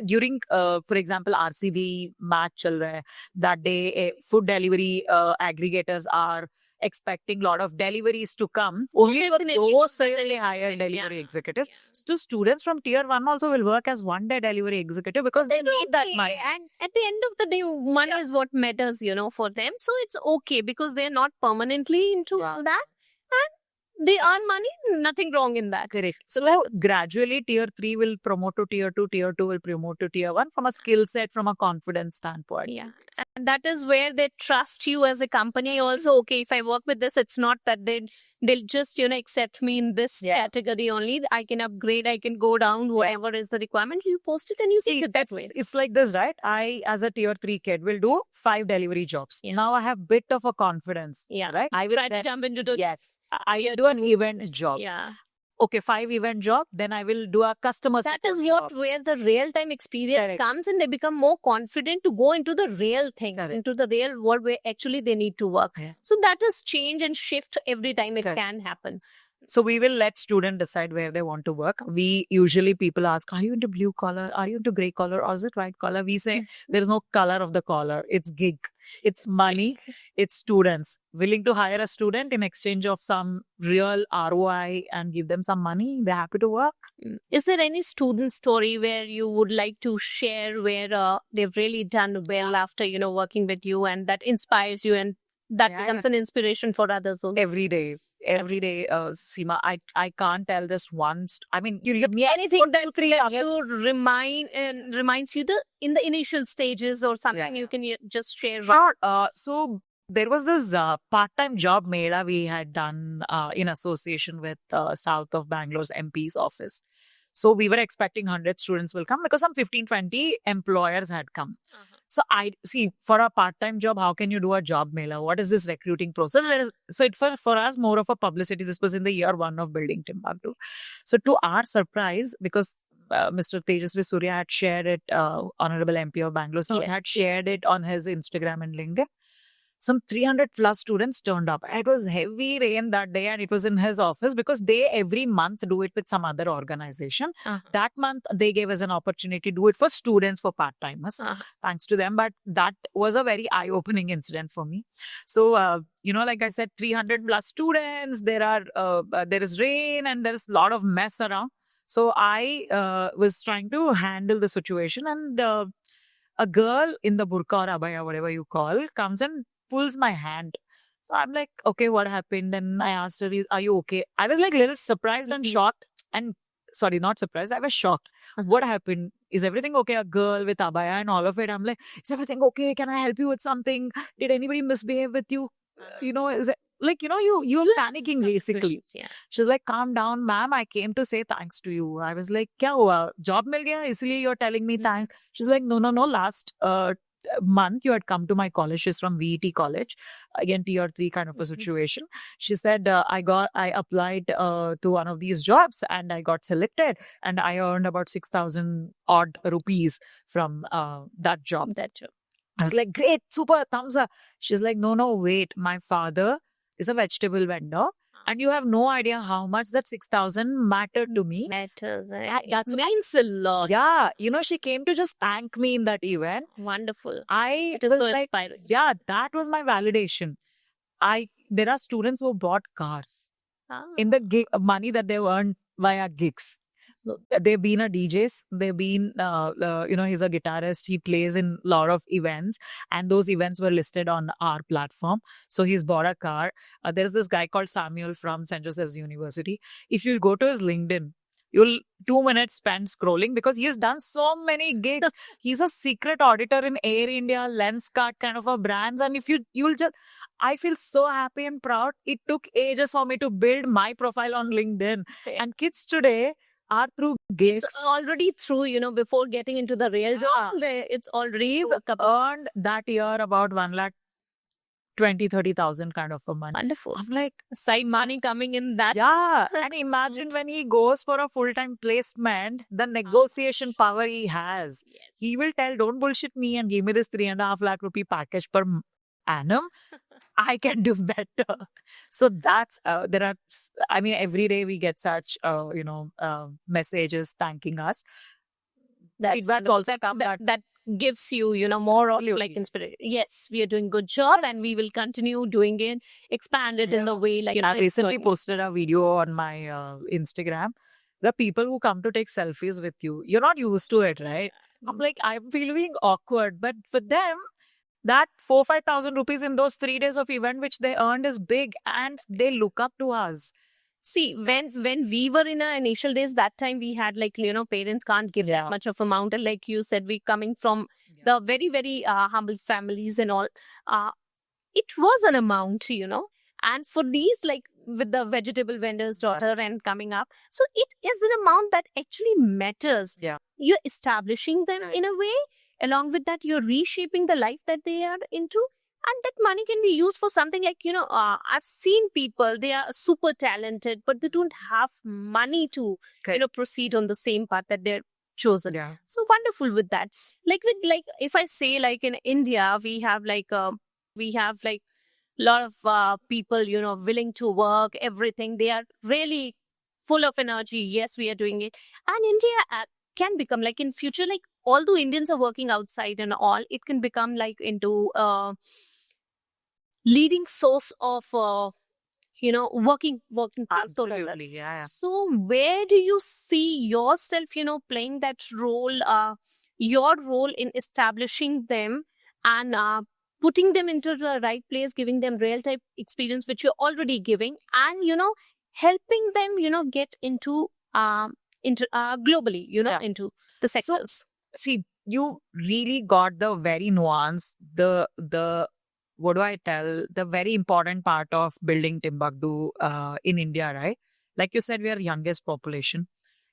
During, for example, RCB match chal raha hai, that day, food delivery aggregators are expecting a lot of deliveries to come. Only for those certainly higher delivery executives. So students from tier 1 also will work as one-day delivery executive because they need that money. And at the end of the day, money is what matters, for them. So it's okay because they're not permanently into all that. And they earn money, nothing wrong in that. Correct. So now gradually tier 3 will promote to tier 2 will promote to tier 1 from a skill set, from a confidence standpoint. Yeah. And that is where they trust you as a company. Also, okay, if I work with this, it's not that they'll just, accept me in this category only. I can upgrade, I can go down, whatever is the requirement. You post it and you see it that way. It's like this, right? I, as a tier 3 kid, will do 5 delivery jobs. Now I have bit of a confidence. Yeah. Right? I will try to jump into the... Yes. I will do an event job. Yeah. Okay, 5 event job, then I will do a customer That support is job. where the real-time experience Correct. comes, and they become more confident to go into the real things, Correct. into the real world where actually they need to work. Yeah. So that is change and shift every time it Correct. can happen. So we will let students decide where they want to work. We usually, people ask, are you into blue collar? Are you into gray collar? Or is it white collar? We say there is no color of the collar. It's gig. It's money. It's students. Willing to hire a student in exchange of some real ROI and give them some money. They're happy to work. Is there any student story where you would like to share where they've really done well after, working with you, and that inspires you and that becomes an inspiration for others also? Every day, Seema, I can't tell this once. I mean, you give me anything that you reminds you in the initial stages or something you can just share. Sure. So there was this part-time job mela we had done in association with South of Bangalore's MP's office. So we were expecting 100 students will come because some 15-20 employers had come. So I see, for a part-time job, how can you do a job mela? What is this recruiting process? So it for us more of a publicity. This was in the year 1 of building Timbuktu. So to our surprise, because Mr. Tejasvi Surya had shared it, Honorable MP of Bangalore, so had shared it on his Instagram and LinkedIn. Some 300 plus students turned up. It was heavy rain that day, and it was in his office because they every month do it with some other organization. That month, they gave us an opportunity to do it for students, for part-timers. Thanks to them. But that was a very eye-opening incident for me. So, like I said, 300 plus students, there is rain and there's a lot of mess around. So I was trying to handle the situation, and a girl in the burqa or abaya, whatever you call, comes and pulls my hand. So I'm like, okay, what happened? Then I asked her, are you okay? I was like a little surprised and shocked. And sorry, not surprised. I was shocked. What happened? Is everything okay? A girl with abaya and all of it. I'm like, is everything okay? Can I help you with something? Did anybody misbehave with you? Is it like, you're panicking basically. She's like, calm down, ma'am. I came to say thanks to you. I was like, kya hua? Job mil gaya? Isliye you're telling me thanks. She's like, no. Last month you had come to my college. She's from VET college, again tier 3 kind of a situation. She said, I applied to one of these jobs and I got selected, and I earned about 6,000 odd rupees from that job. I was like, great, super, thumbs up. She's like, no, wait, my father is a vegetable vendor. And you have no idea how much that 6,000 mattered to me. Matters. That means a lot. Yeah. She came to just thank me in that event. Wonderful. It was so inspiring. Yeah, that was my validation. There are students who bought cars in the money that they earned via gigs. So they've been a DJs. They've been, he's a guitarist. He plays in a lot of events, and those events were listed on our platform. So he's bought a car. There's this guy called Samuel from St. Joseph's University. If you go to his LinkedIn, you'll 2 minutes spent scrolling because he's done so many gigs. He's a secret auditor in Air India, Lenskart kind of a brands. And if I feel so happy and proud. It took ages for me to build my profile on LinkedIn. And kids today are through gigs. It's already through, before getting into the real job, it's already earned that year about 1,20,000-30,000 kind of a money. Wonderful. I'm like, side money coming in that. Yeah. And imagine when he goes for a full-time placement, the negotiation power he has. Yes. He will tell, don't bullshit me and give me this 3.5 lakh rupee package per annum. I can do better. So that's, every day we get such, messages thanking us. Feedback's also come that gives you, more of like inspiration. Yes, we are doing good job and we will continue doing it, expand it in the way like. I recently posted a video on my Instagram. The people who come to take selfies with you, you're not used to it, right? I'm like, I'm feeling awkward, but for them, that 4,000-5,000 rupees in those 3 days of event which they earned is big, and they look up to us. See, when we were in our initial days, that time we had like, parents can't give Yeah. that much of amount. And like you said, we coming from the very, very humble families and all. It was an amount, and for these, like with the vegetable vendor's daughter and coming up, so it is an amount that actually matters. Yeah. You're establishing them in a way. Along with that, you're reshaping the life that they are into. And that money can be used for something like, I've seen people, they are super talented, but they don't have money to, Correct. proceed on the same path that they're chosen. Yeah. So wonderful with that. Like if I say, like in India, we have like a lot of people, willing to work, everything. They are really full of energy. Yes, we are doing it. And India can become like in future, like although Indians are working outside and all, it can become like into leading source of, working class or rather. Absolutely. Yeah. So where do you see yourself, playing that role, your role in establishing them and putting them into the right place, giving them real type experience, which you're already giving, and, helping them, get into globally, Yeah. into the sectors. See, you really got the very nuance, the what do I tell, the very important part of building Timbuktu in India, right? Like you said, we are youngest population.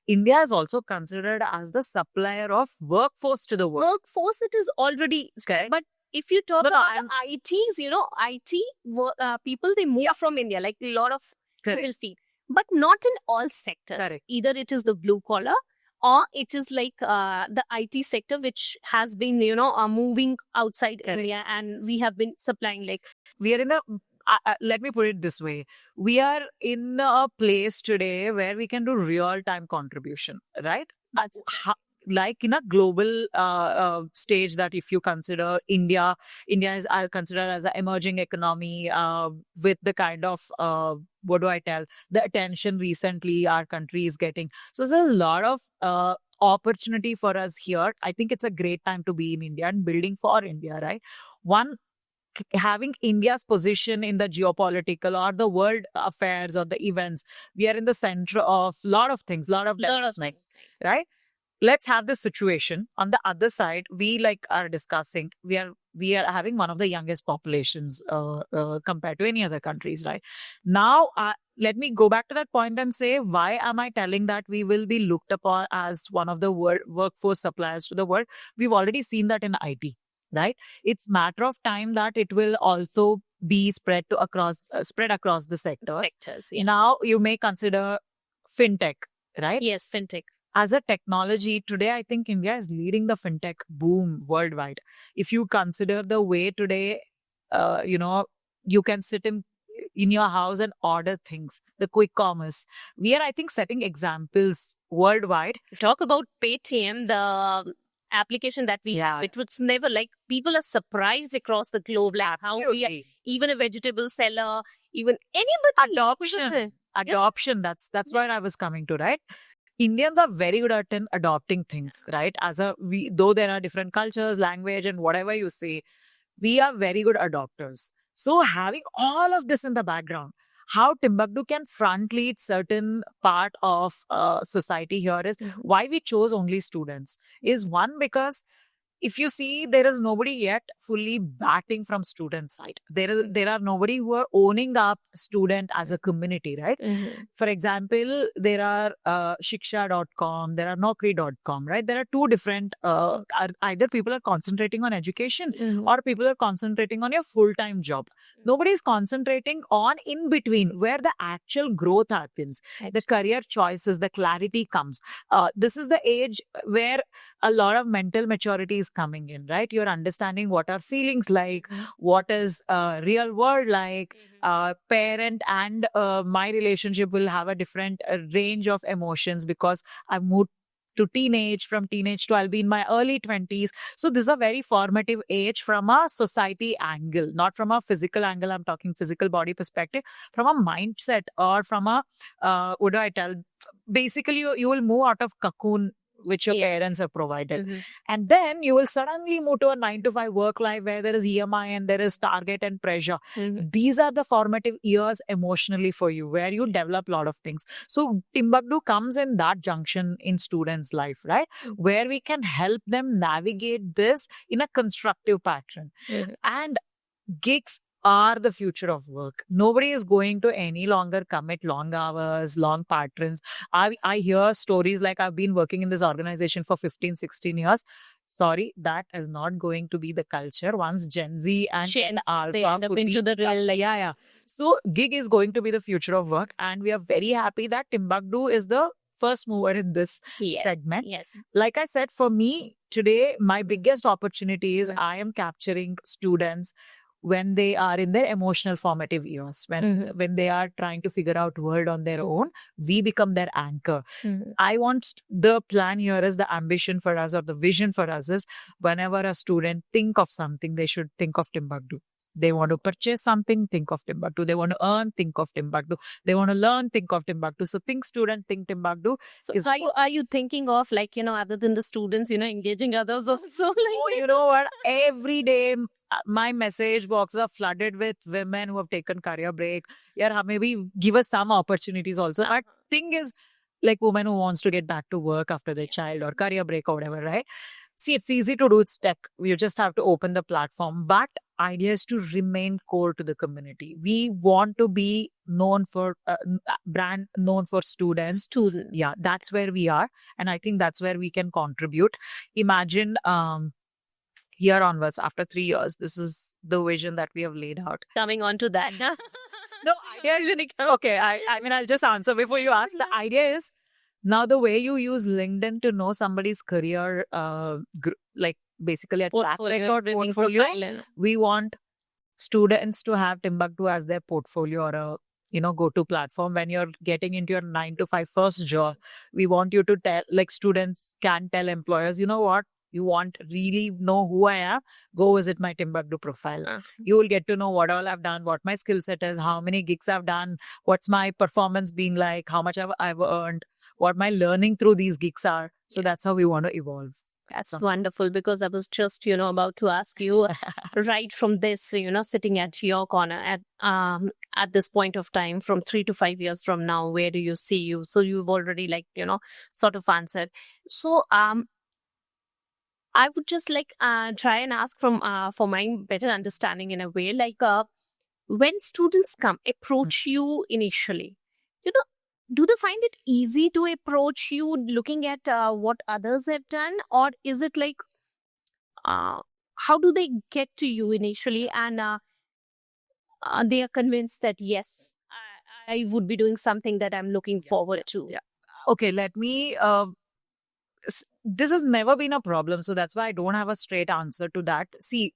India is also considered as the supplier of workforce to the world. Workforce, it is already Correct. but if you talk No, about the ITs, people, they move from India, like a lot of Correct. will feed, but not in all sectors. Correct. Either it is the blue collar or it is like the IT sector, which has been, moving outside Correct. India, and we have been supplying like. We are in a let me put it this way. We are in a place today where we can do real time contribution, right? That's Like in a global stage, that if you consider India is considered as an emerging economy with the kind of what do I tell, the attention recently our country is getting. So there's a lot of opportunity for us here. I think it's a great time to be in India and building for India, right? One, having India's position in the geopolitical or the world affairs or the events, we are in the center of lot of things, lot of things, right? Let's have this situation on the other side. We like are discussing, we are having one of the youngest populations compared to any other countries, right? Now let me go back to that point and say, why am I telling that we will be looked upon as one of the workforce suppliers to the world? We've already seen that in IT, right? It's matter of time that it will also be spread across the sectors. yeah. Now you may consider fintech, right? Yes, fintech. As a technology today, I think India is leading the fintech boom worldwide. If you consider the way today, you can sit in your house and order things, the quick commerce. We are, I think, setting examples worldwide. Talk about Paytm, the application that we have. It was never like, people are surprised across the globe, like how we are, even a vegetable seller, even anybody. Adoption. That's what I was coming to, right? Indians are very good at adopting things, right? Though there are different cultures, language, and whatever you say, we are very good adopters. So having all of this in the background, how Timbuktu can front lead certain part of society here is why we chose only students. Is one, because if you see, there is nobody yet fully backing from student side. There are nobody who are owning up student as a community, right? For example, there are shiksha.com, there are naukri.com, right? There are two different, either people are concentrating on education or people are concentrating on your full-time job. Nobody is concentrating on in between, where the actual growth happens, the career choices, the clarity comes. This is the age where a lot of mental maturity is coming in, right? You're understanding what are feelings like, what is real world like. Parent and my relationship will have a different range of emotions, because I've moved to teenage, from teenage to I'll be in my early 20s. So this is a very formative age from a society angle, not from a physical angle. I'm talking physical body perspective, from a mindset, or from a, what do I tell? Basically, you will move out of cocoon which your Yes. parents have provided. Mhm. And then you will suddenly move to a 9 to 5 work life where there is EMI and there is target and pressure. Mhm. These are the formative years emotionally for you where you develop a lot of things. So Timbuktu comes in that junction in students' life, right? Where we can help them navigate this in a constructive pattern. Mhm. And gigs are the future of work. Nobody is going to any longer commit long hours, long patterns. I hear stories like I've been working in this organization for 15, 16 years. Sorry, that is not going to be the culture once Gen Z and Gen Z, Alpha they end up put into the real life. yeah. So gig is going to be the future of work, and we are very happy that Timbuktu is the first mover in this Yes. segment. Yes. Like I said, for me today, my biggest opportunity is Mhm. I am capturing students when they are in their emotional formative years, when they are trying to figure out world on their own. We become their anchor. Mhm. I want the plan here is the ambition for us or the vision for us is whenever a student think of something, they should think of Timbuktu. They want to purchase something, think of Timbuktu. They want to earn, think of Timbuktu. They want to learn, think of Timbuktu. So think student, think Timbuktu. So Is- are you thinking of, like, other than the students, engaging others also? Like, Oh, you know what? Every day, my message boxes are flooded with women who have taken career break. Yeah, maybe give us some opportunities also. But thing is, like women who wants to get back to work after their child or career break or whatever, right? See, it's easy to do. It's tech. You just have to open the platform. But idea is to remain core to the community. We want to be known for brand known for students. students. Yeah, that's where we are, and I think that's where we can contribute. Imagine here onwards, after 3 years, this is the vision that we have laid out. Coming on to that. No, idea is okay. I mean, I'll just answer before you ask. The idea is now the way you use LinkedIn to know somebody's career, like basically a track Portfolio, record everything, portfolio. profile and- We want students to have Timbuktu as their portfolio or a go-to platform when you're getting into your 9 to 5 first job. We want you to tell, like students can tell employers, you know what, you want really know who I am, go visit my Timbuktu profile. You will get to know what all I've done, what my skill set is, how many gigs I've done, what's my performance been like, how much I've earned, what my learning through these gigs are. So that's how we want to evolve. That's So- wonderful, because I was just, about to ask you right from this, sitting at your corner at this point of time, from 3 to 5 years from now, where do you see you? So you've already, sort of answered. So I would just try and ask from for my better understanding in a way, when students approach you initially, do they find it easy to approach you looking at what others have done, or is it like how do they get to you initially, and they are convinced that yes, I would be doing something that I'm looking forward to? Yeah. Okay, let me this has never been a problem, so that's why I don't have a straight answer to that. See,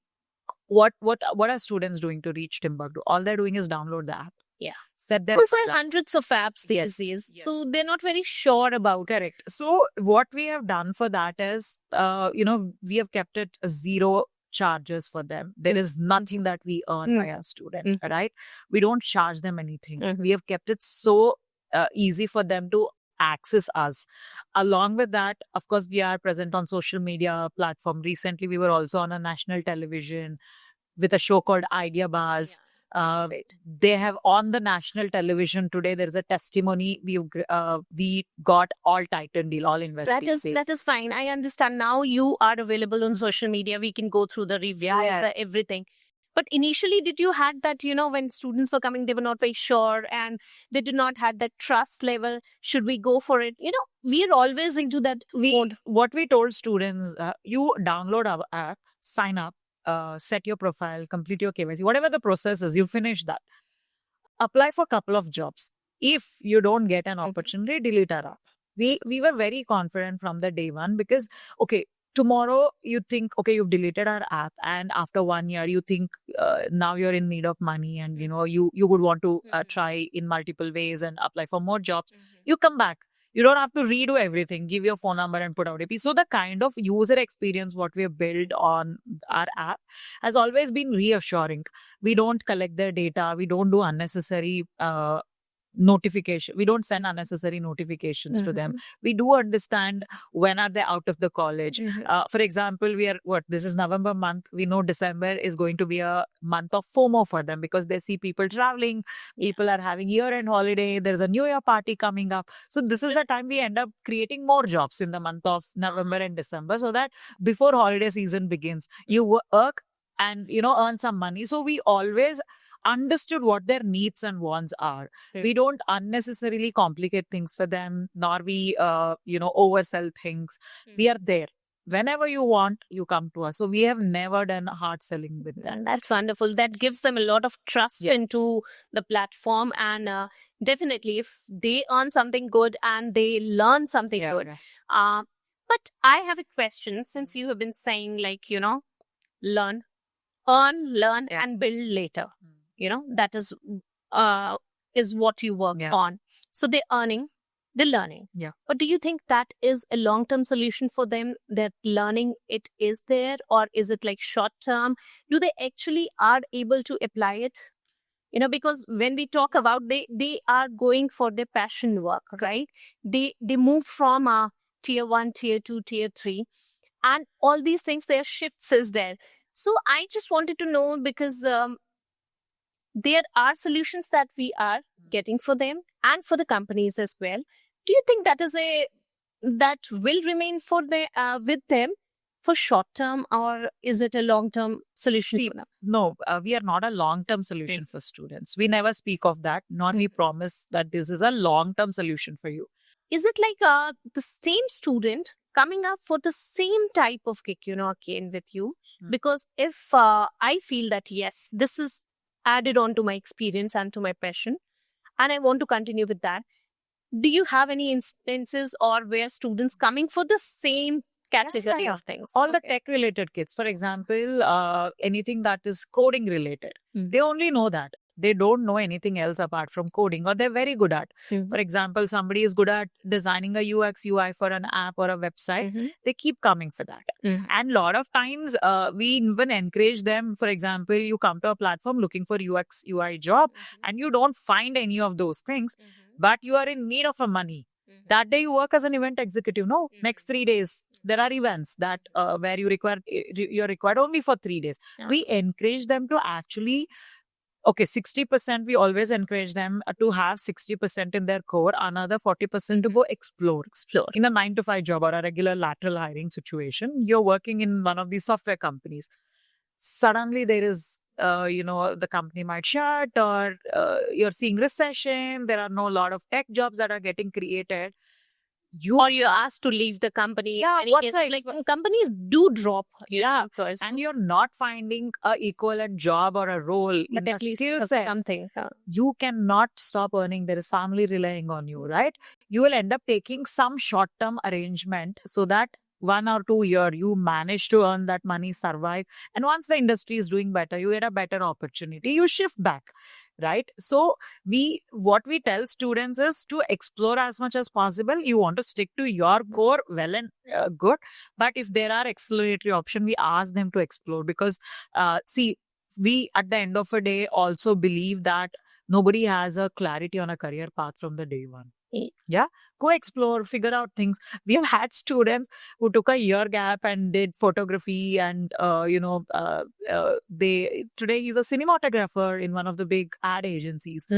what are students doing to reach Timbuktu? All they're doing is download the app. Yeah. Set their Because there are hundreds of apps Yes, these days, yes. so they're not very sure about it. Correct. So what we have done for that is, we have kept it zero charges for them. There is nothing that we earn by a student, right? We don't charge them anything. We have kept it so easy for them to access us. Along with that, of course, we are present on social media platform. Recently, we were also on a national television with a show called Idea Bars. They have on the national television today. There is a testimony we got all Titan deal, all investing. That is fine. I understand. Now you are available on social media. We can go through the reviews, everything. But initially, did you had that, when students were coming, they were not very sure and they did not have that trust level. Should we go for it? We are always into that mode. What we told students, you download our app, sign up, set your profile, complete your KYC, whatever the process is, you finish that. Apply for a couple of jobs. If you don't get an opportunity, delete our app. We were very confident from the day one because, okay, tomorrow you think, okay, you've deleted our app, and after 1 year you think now you're in need of money, and you would want to try in multiple ways and apply for more jobs. You come back. You don't have to redo everything. Give your phone number and put out AP. So the kind of user experience what we have built on our app has always been reassuring. We don't collect their data. We don't do unnecessary notification. We don't send unnecessary notifications to them. We do understand when are they out of the college. For example, this is November month. We know December is going to be a month of FOMO for them because they see people traveling, people are having year-end holiday, there's a New Year party coming up. So this is the time we end up creating more jobs in the month of November and December, so that before holiday season begins, you work and earn some money. So we always understood what their needs and wants are. We don't unnecessarily complicate things for them, nor we oversell things. We are there. Whenever you want, you come to us. So we have never done hard selling with them. That's wonderful. That gives them a lot of trust into the platform. And definitely, if they earn something good and they learn something good. But I have a question, since you have been saying learn, earn, learn, and build later. That is what you work on. So they're earning, they're learning. But do you think that is a long-term solution for them, that learning it is there, or is it like short-term? Do they actually are able to apply it? Because when we talk about they are going for their passion work, right? They move from tier 1, tier 2, tier 3, and all these things, their shifts is there. So I just wanted to know, because there are solutions that we are getting for them and for the companies as well. Do you think that will remain for with them for short term, or is it a long term solution for them? No, we are not a long term solution for students. We never speak of that, nor we promise that this is a long term solution for you. Is it like the same student coming up for the same type of gig, again with you? Because if I feel that, yes, this is added on to my experience and to my passion, and I want to continue with that, do you have any instances or where students coming for the same category of things? All the tech related kids, for example, anything that is coding related, they only know that. They don't know anything else apart from coding, or they're very good at. For example, somebody is good at designing a UX UI for an app or a website. They keep coming for that. And a lot of times we even encourage them. For example, you come to a platform looking for UX UI job and you don't find any of those things, but you are in need of a money. That day you work as an event executive. No, next 3 days there are events that where you're required only for 3 days. We encourage them to actually 60%, we always encourage them to have 60% in their core, another 40% to go explore. In a 9-to-5 job or a regular lateral hiring situation, you're working in one of these software companies. Suddenly there is, the company might shut, or you're seeing recession. There are no lot of tech jobs that are getting created. Or you're asked to leave the company. Companies do drop. And you're not finding a equivalent job or a role, but at least something. You cannot stop earning. There is family relying on you, right? You will end up taking some short-term arrangement so that 1 or 2 years you manage to earn that money, survive. And once the industry is doing better, you get a better opportunity, you shift back. Right? So what we tell students is to explore as much as possible. You want to stick to your core, well and good. But if there are exploratory options, we ask them to explore, because we at the end of the day also believe that nobody has a clarity on a career path from the day one. Go explore, figure out things. We have had students who took a year gap and did photography, and today he's a cinematographer in one of the big ad agencies.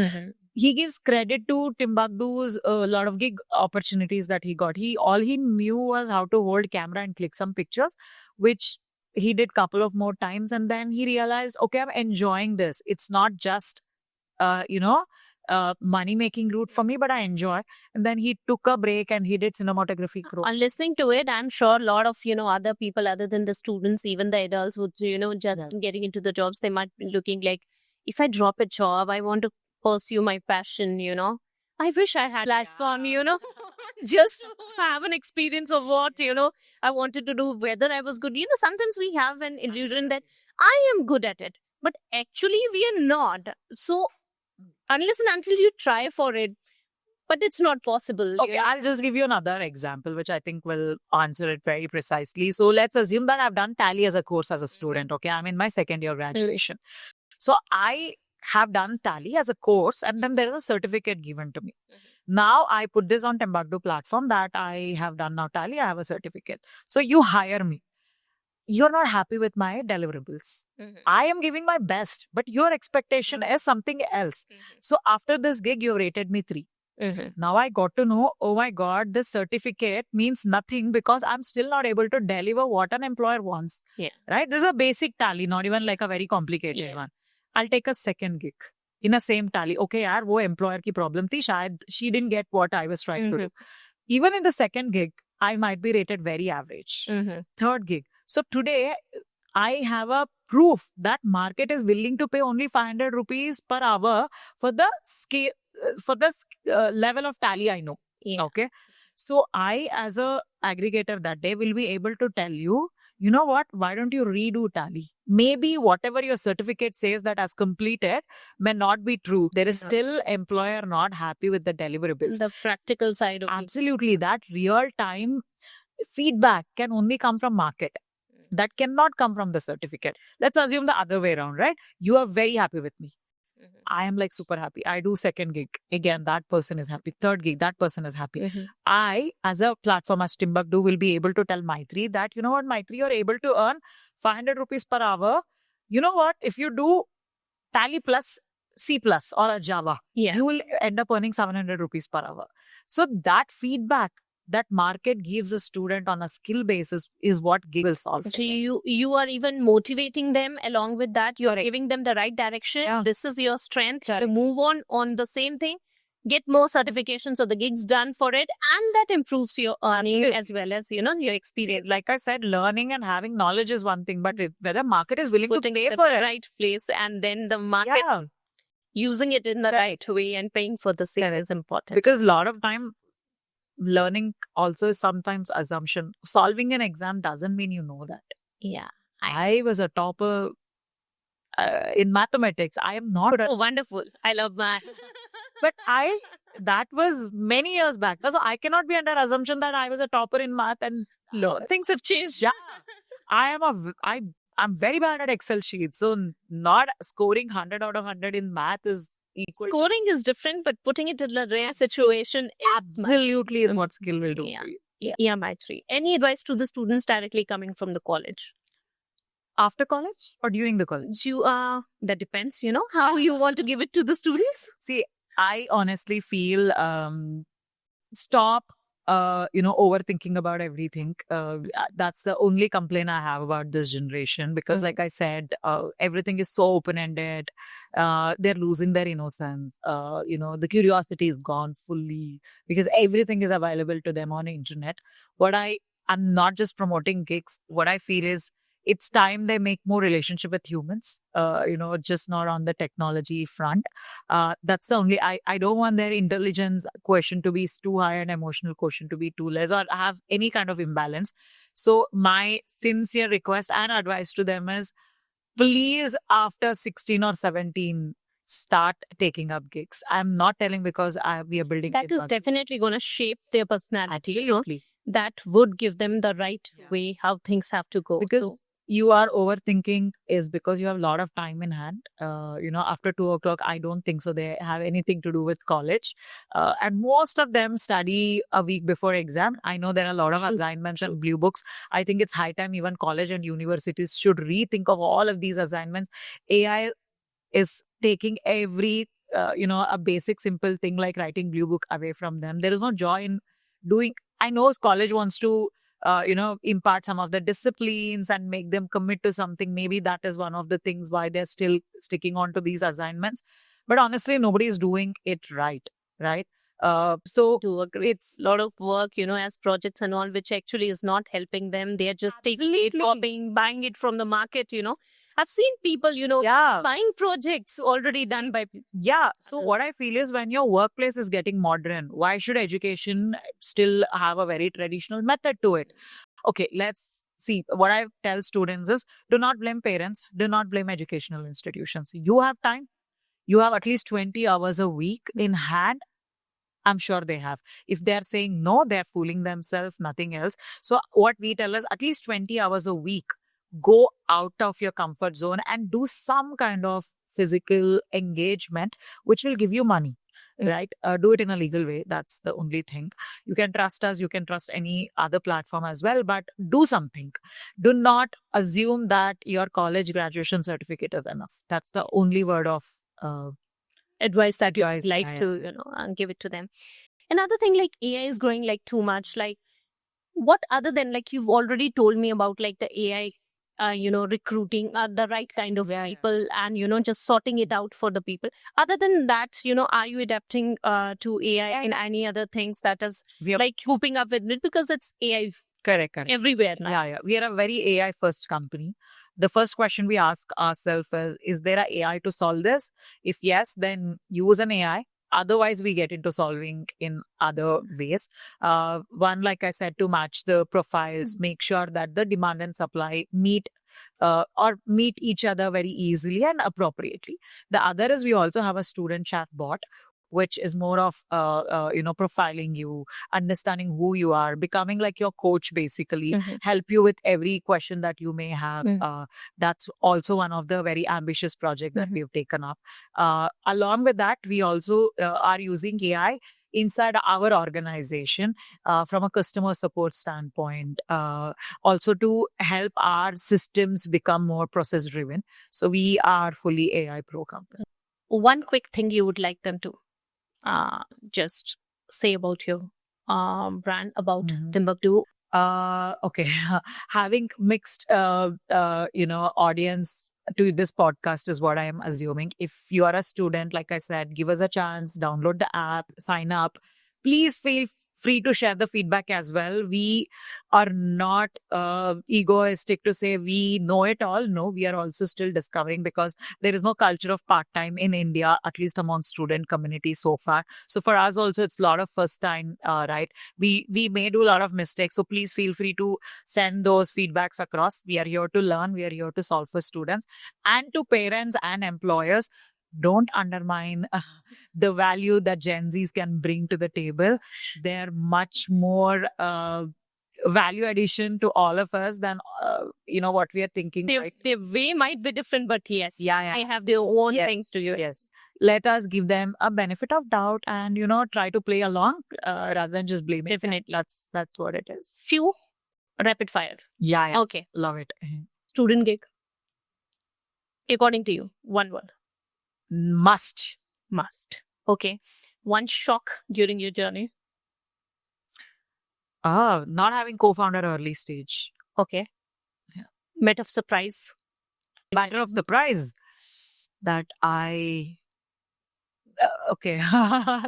He gives credit to Timbuktu's a lot of gig opportunities that he got. All he knew was how to hold camera and click some pictures, which he did couple of more times, and then he realized, okay, I'm enjoying this. It's not just money-making route for me, but I enjoy. And then he took a break and he did cinematography. On listening to it, I'm sure a lot of, other people other than the students, even the adults would, just getting into the jobs, they might be looking like, if I drop a job, I want to pursue my passion, I wish I had platform, just have an experience of what, I wanted to do, whether I was good. Sometimes we have an illusion that I am good at it, but actually we are not. So unless and until you try for it, but it's not possible. Okay, I'll just give you another example, which I think will answer it very precisely. So let's assume that I've done Tally as a course as a student. Okay, I'm in my second year graduation. So I have done Tally as a course, and then there is a certificate given to me. Now I put this on Timbuktu platform that I have done now Tally, I have a certificate. So you hire me. You're not happy with my deliverables. I am giving my best, but your expectation is something else. So after this gig, you rated me 3. Now I got to know, oh my God, this certificate means nothing because I'm still not able to deliver what an employer wants. Yeah. Right? This is a basic Tally, not even like a very complicated one. I'll take a second gig in a same Tally. Okay, yaar, wo employer ki problem thi. Shayad she didn't get what I was trying to do. Even in the second gig, I might be rated very average. Third gig. So today, I have a proof that market is willing to pay only 500 rupees per hour for the scale, for the level of Tally I know. Yeah. Okay. So I, as a aggregator that day, will be able to tell you, you know what, why don't you redo Tally? Maybe whatever your certificate says that has completed may not be true. There is still employer not happy with the deliverables. The practical side of it. Absolutely. That real time feedback can only come from market. That cannot come from the certificate. Let's assume the other way around, right? You are very happy with me. I am like super happy. I do second gig. Again, that person is happy. Third gig, that person is happy. I, as a platform, as Timbuktu, will be able to tell Maitri that, you know what, Maitri, you're able to earn 500 rupees per hour. You know what? If you do Tally plus C plus or a Java, you will end up earning 700 rupees per hour. So that feedback that market gives a student on a skill basis is what gig will solve. So you are even motivating them along with that. You are giving them the right direction. Yeah. This is your strength. To move on the same thing. Get more certifications or the gigs done for it, and that improves your earning as well as, you know, your experience. Like I said, learning and having knowledge is one thing, but whether market is willing Putting to pay it for in the it. right place, and then the market using it in the right way and paying for the same is important. Because a lot of time, learning also is sometimes assumption. Solving an exam doesn't mean you know that. Yeah. I was a topper in mathematics. I am not. Oh, wonderful. I love math. But that was many years back. So I cannot be under assumption that I was a topper in math and learn. Things have changed. Yeah. I'm very bad at Excel sheets. So not scoring 100 out of 100 in math is equal. Scoring is different, but putting it in a rare situation is absolutely is what skill will do. Yeah, Maitri. Any advice to the students directly coming from the college? After college or during the college? That depends, you know, how you want to give it to the students. See, I honestly feel stop overthinking about everything. That's the only complaint I have about this generation, because like I said, everything is so open-ended. They're losing their innocence. The curiosity is gone fully because everything is available to them on the internet. I'm not just promoting gigs. What I feel is it's time they make more relationship with humans, just not on the technology front. That's the only, I don't want their intelligence quotient to be too high and emotional quotient to be too less, or have any kind of imbalance. So my sincere request and advice to them is, please, after 16 or 17, start taking up gigs. I'm not telling because we are building. That is definitely going to shape their personality. Absolutely. That would give them the right way how things have to go. Because you are overthinking is because you have a lot of time in hand. After 2 o'clock, I don't think so they have anything to do with college. And most of them study a week before exam. I know there are a lot of assignments and blue books. I think it's high time even college and universities should rethink of all of these assignments. AI is taking every, a basic simple thing like writing blue book away from them. There is no joy in doing. I know college wants to impart some of the disciplines and make them commit to something. Maybe that is one of the things why they're still sticking on to these assignments. But honestly, nobody is doing it right? So it's a lot of work, as projects and all, which actually is not helping them. They're just taking it, copying, buying it from the market, I've seen people, buying projects already done by people. Yeah. So what I feel is when your workplace is getting modern, why should education still have a very traditional method to it? Okay, let's see. What I tell students is, do not blame parents. Do not blame educational institutions. You have time. You have at least 20 hours a week in hand. I'm sure they have. If they're saying no, they're fooling themselves, nothing else. So what we tell is at least 20 hours a week. Go out of your comfort zone and do some kind of physical engagement, which will give you money. Right? Do it in a legal way. That's the only thing. You can trust us. You can trust any other platform as well, but do something. Do not assume that your college graduation certificate is enough. That's the only word of advice that you advice, like yeah. to, give it to them. Another thing, like AI is growing like too much. Like, what other than, like, you've already told me about like the AI, recruiting the right kind of Yeah. people and, just sorting it out for the people. Other than that, are you adapting to AI and any other things that is We are like keeping up with it, because it's AI correct. everywhere now? Yeah. We are a very AI first company. The first question we ask ourselves is there a AI to solve this? If yes, then use an AI. Otherwise, we get into solving in other ways. One, like I said, to match the profiles, make sure that the demand and supply meet each other very easily and appropriately. The other is we also have a student chat bot, which is more of profiling you, understanding who you are, becoming like your coach, basically, help you with every question that you may have. That's also one of the very ambitious projects that we've taken up. Along with that, we also are using AI inside our organization from a customer support standpoint, also to help our systems become more process driven. So we are fully AI pro company. One quick thing you would like them to just say about your brand, about Timbuktu. Okay. Having mixed audience to this podcast is what I am assuming. If you are a student, like I said, give us a chance, download the app, sign up. Please feel free to share the feedback as well. We are not egoistic to say we know it all. No, we are also still discovering, because there is no culture of part-time in India, at least among student community so far. So for us also, it's a lot of first time, right? We may do a lot of mistakes. So please feel free to send those feedbacks across. We are here to learn. We are here to solve for students. And to parents and employers, don't undermine the value that Gen Zs can bring to the table. They're much more value addition to all of us than what we are thinking. Their way might be different, but yes, yeah. I have their own Yes. things to do. Yes. Let us give them a benefit of doubt and try to play along rather than just blaming. Definitely. That's what it is. Few rapid fire. Yeah. Okay. Love it. Student gig. According to you, one word. Must. Okay. One shock during your journey. Not having co-founder early stage. Okay. Yeah. Matter of surprise. Matter of surprise that I. Okay.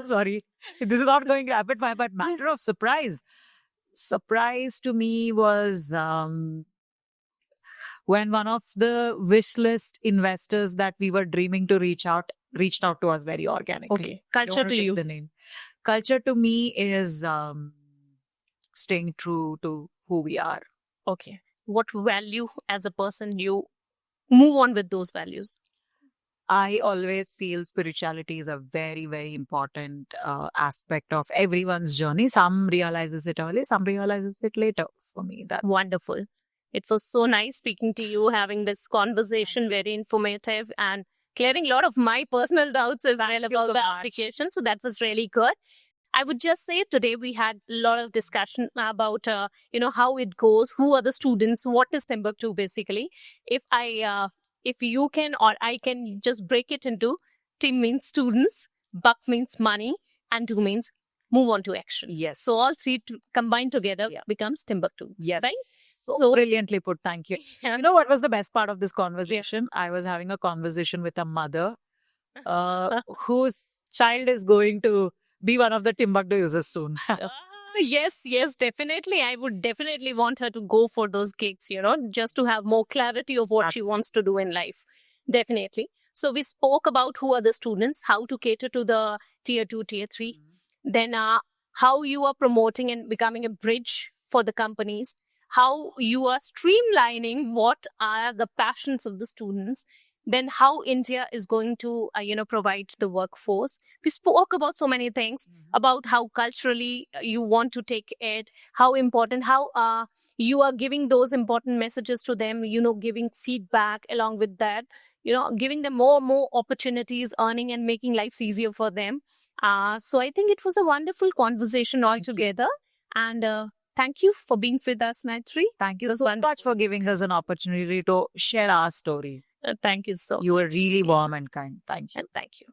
Sorry. This is not going rapid fire, but matter of surprise. Surprise to me was when one of the wish list investors that we were dreaming to reached out to us very organically. Okay. Culture to you. The name. Culture to me is staying true to who we are. Okay. What value as a person you move on with those values? I always feel spirituality is a very, very important aspect of everyone's journey. Some realizes it early, some realizes it later. For me, that's wonderful. It was so nice speaking to you, having this conversation, very informative and clearing a lot of my personal doubts as well about the application. So that was really good. I would just say today we had a lot of discussion about, how it goes, who are the students, what is Timbuktu basically. If you can or I can just break it into Tim means students, Buck means money, and Do means move on to action. Yes. So all three combined together becomes Timbuktu. Yes. Right? So brilliantly put. Thank you. You know what was the best part of this conversation? I was having a conversation with a mother whose child is going to be one of the Timbuktu users soon. Yes, definitely. I would definitely want her to go for those gigs, just to have more clarity of what she wants to do in life. Definitely. So we spoke about who are the students, how to cater to the tier 2, tier 3. Then how you are promoting and becoming a bridge for the companies, how you are streamlining what are the passions of the students, then how India is going to, provide the workforce. We spoke about so many things, about how culturally you want to take it, how important, how you are giving those important messages to them, giving feedback along with that, giving them more opportunities, earning and making lives easier for them. So I think it was a wonderful conversation altogether. And thank you for being with us, Maitri. Thank you It was so wonderful. much for giving us an opportunity to share our story. Thank you so You were much. really warm and kind. Thank you. And thank you.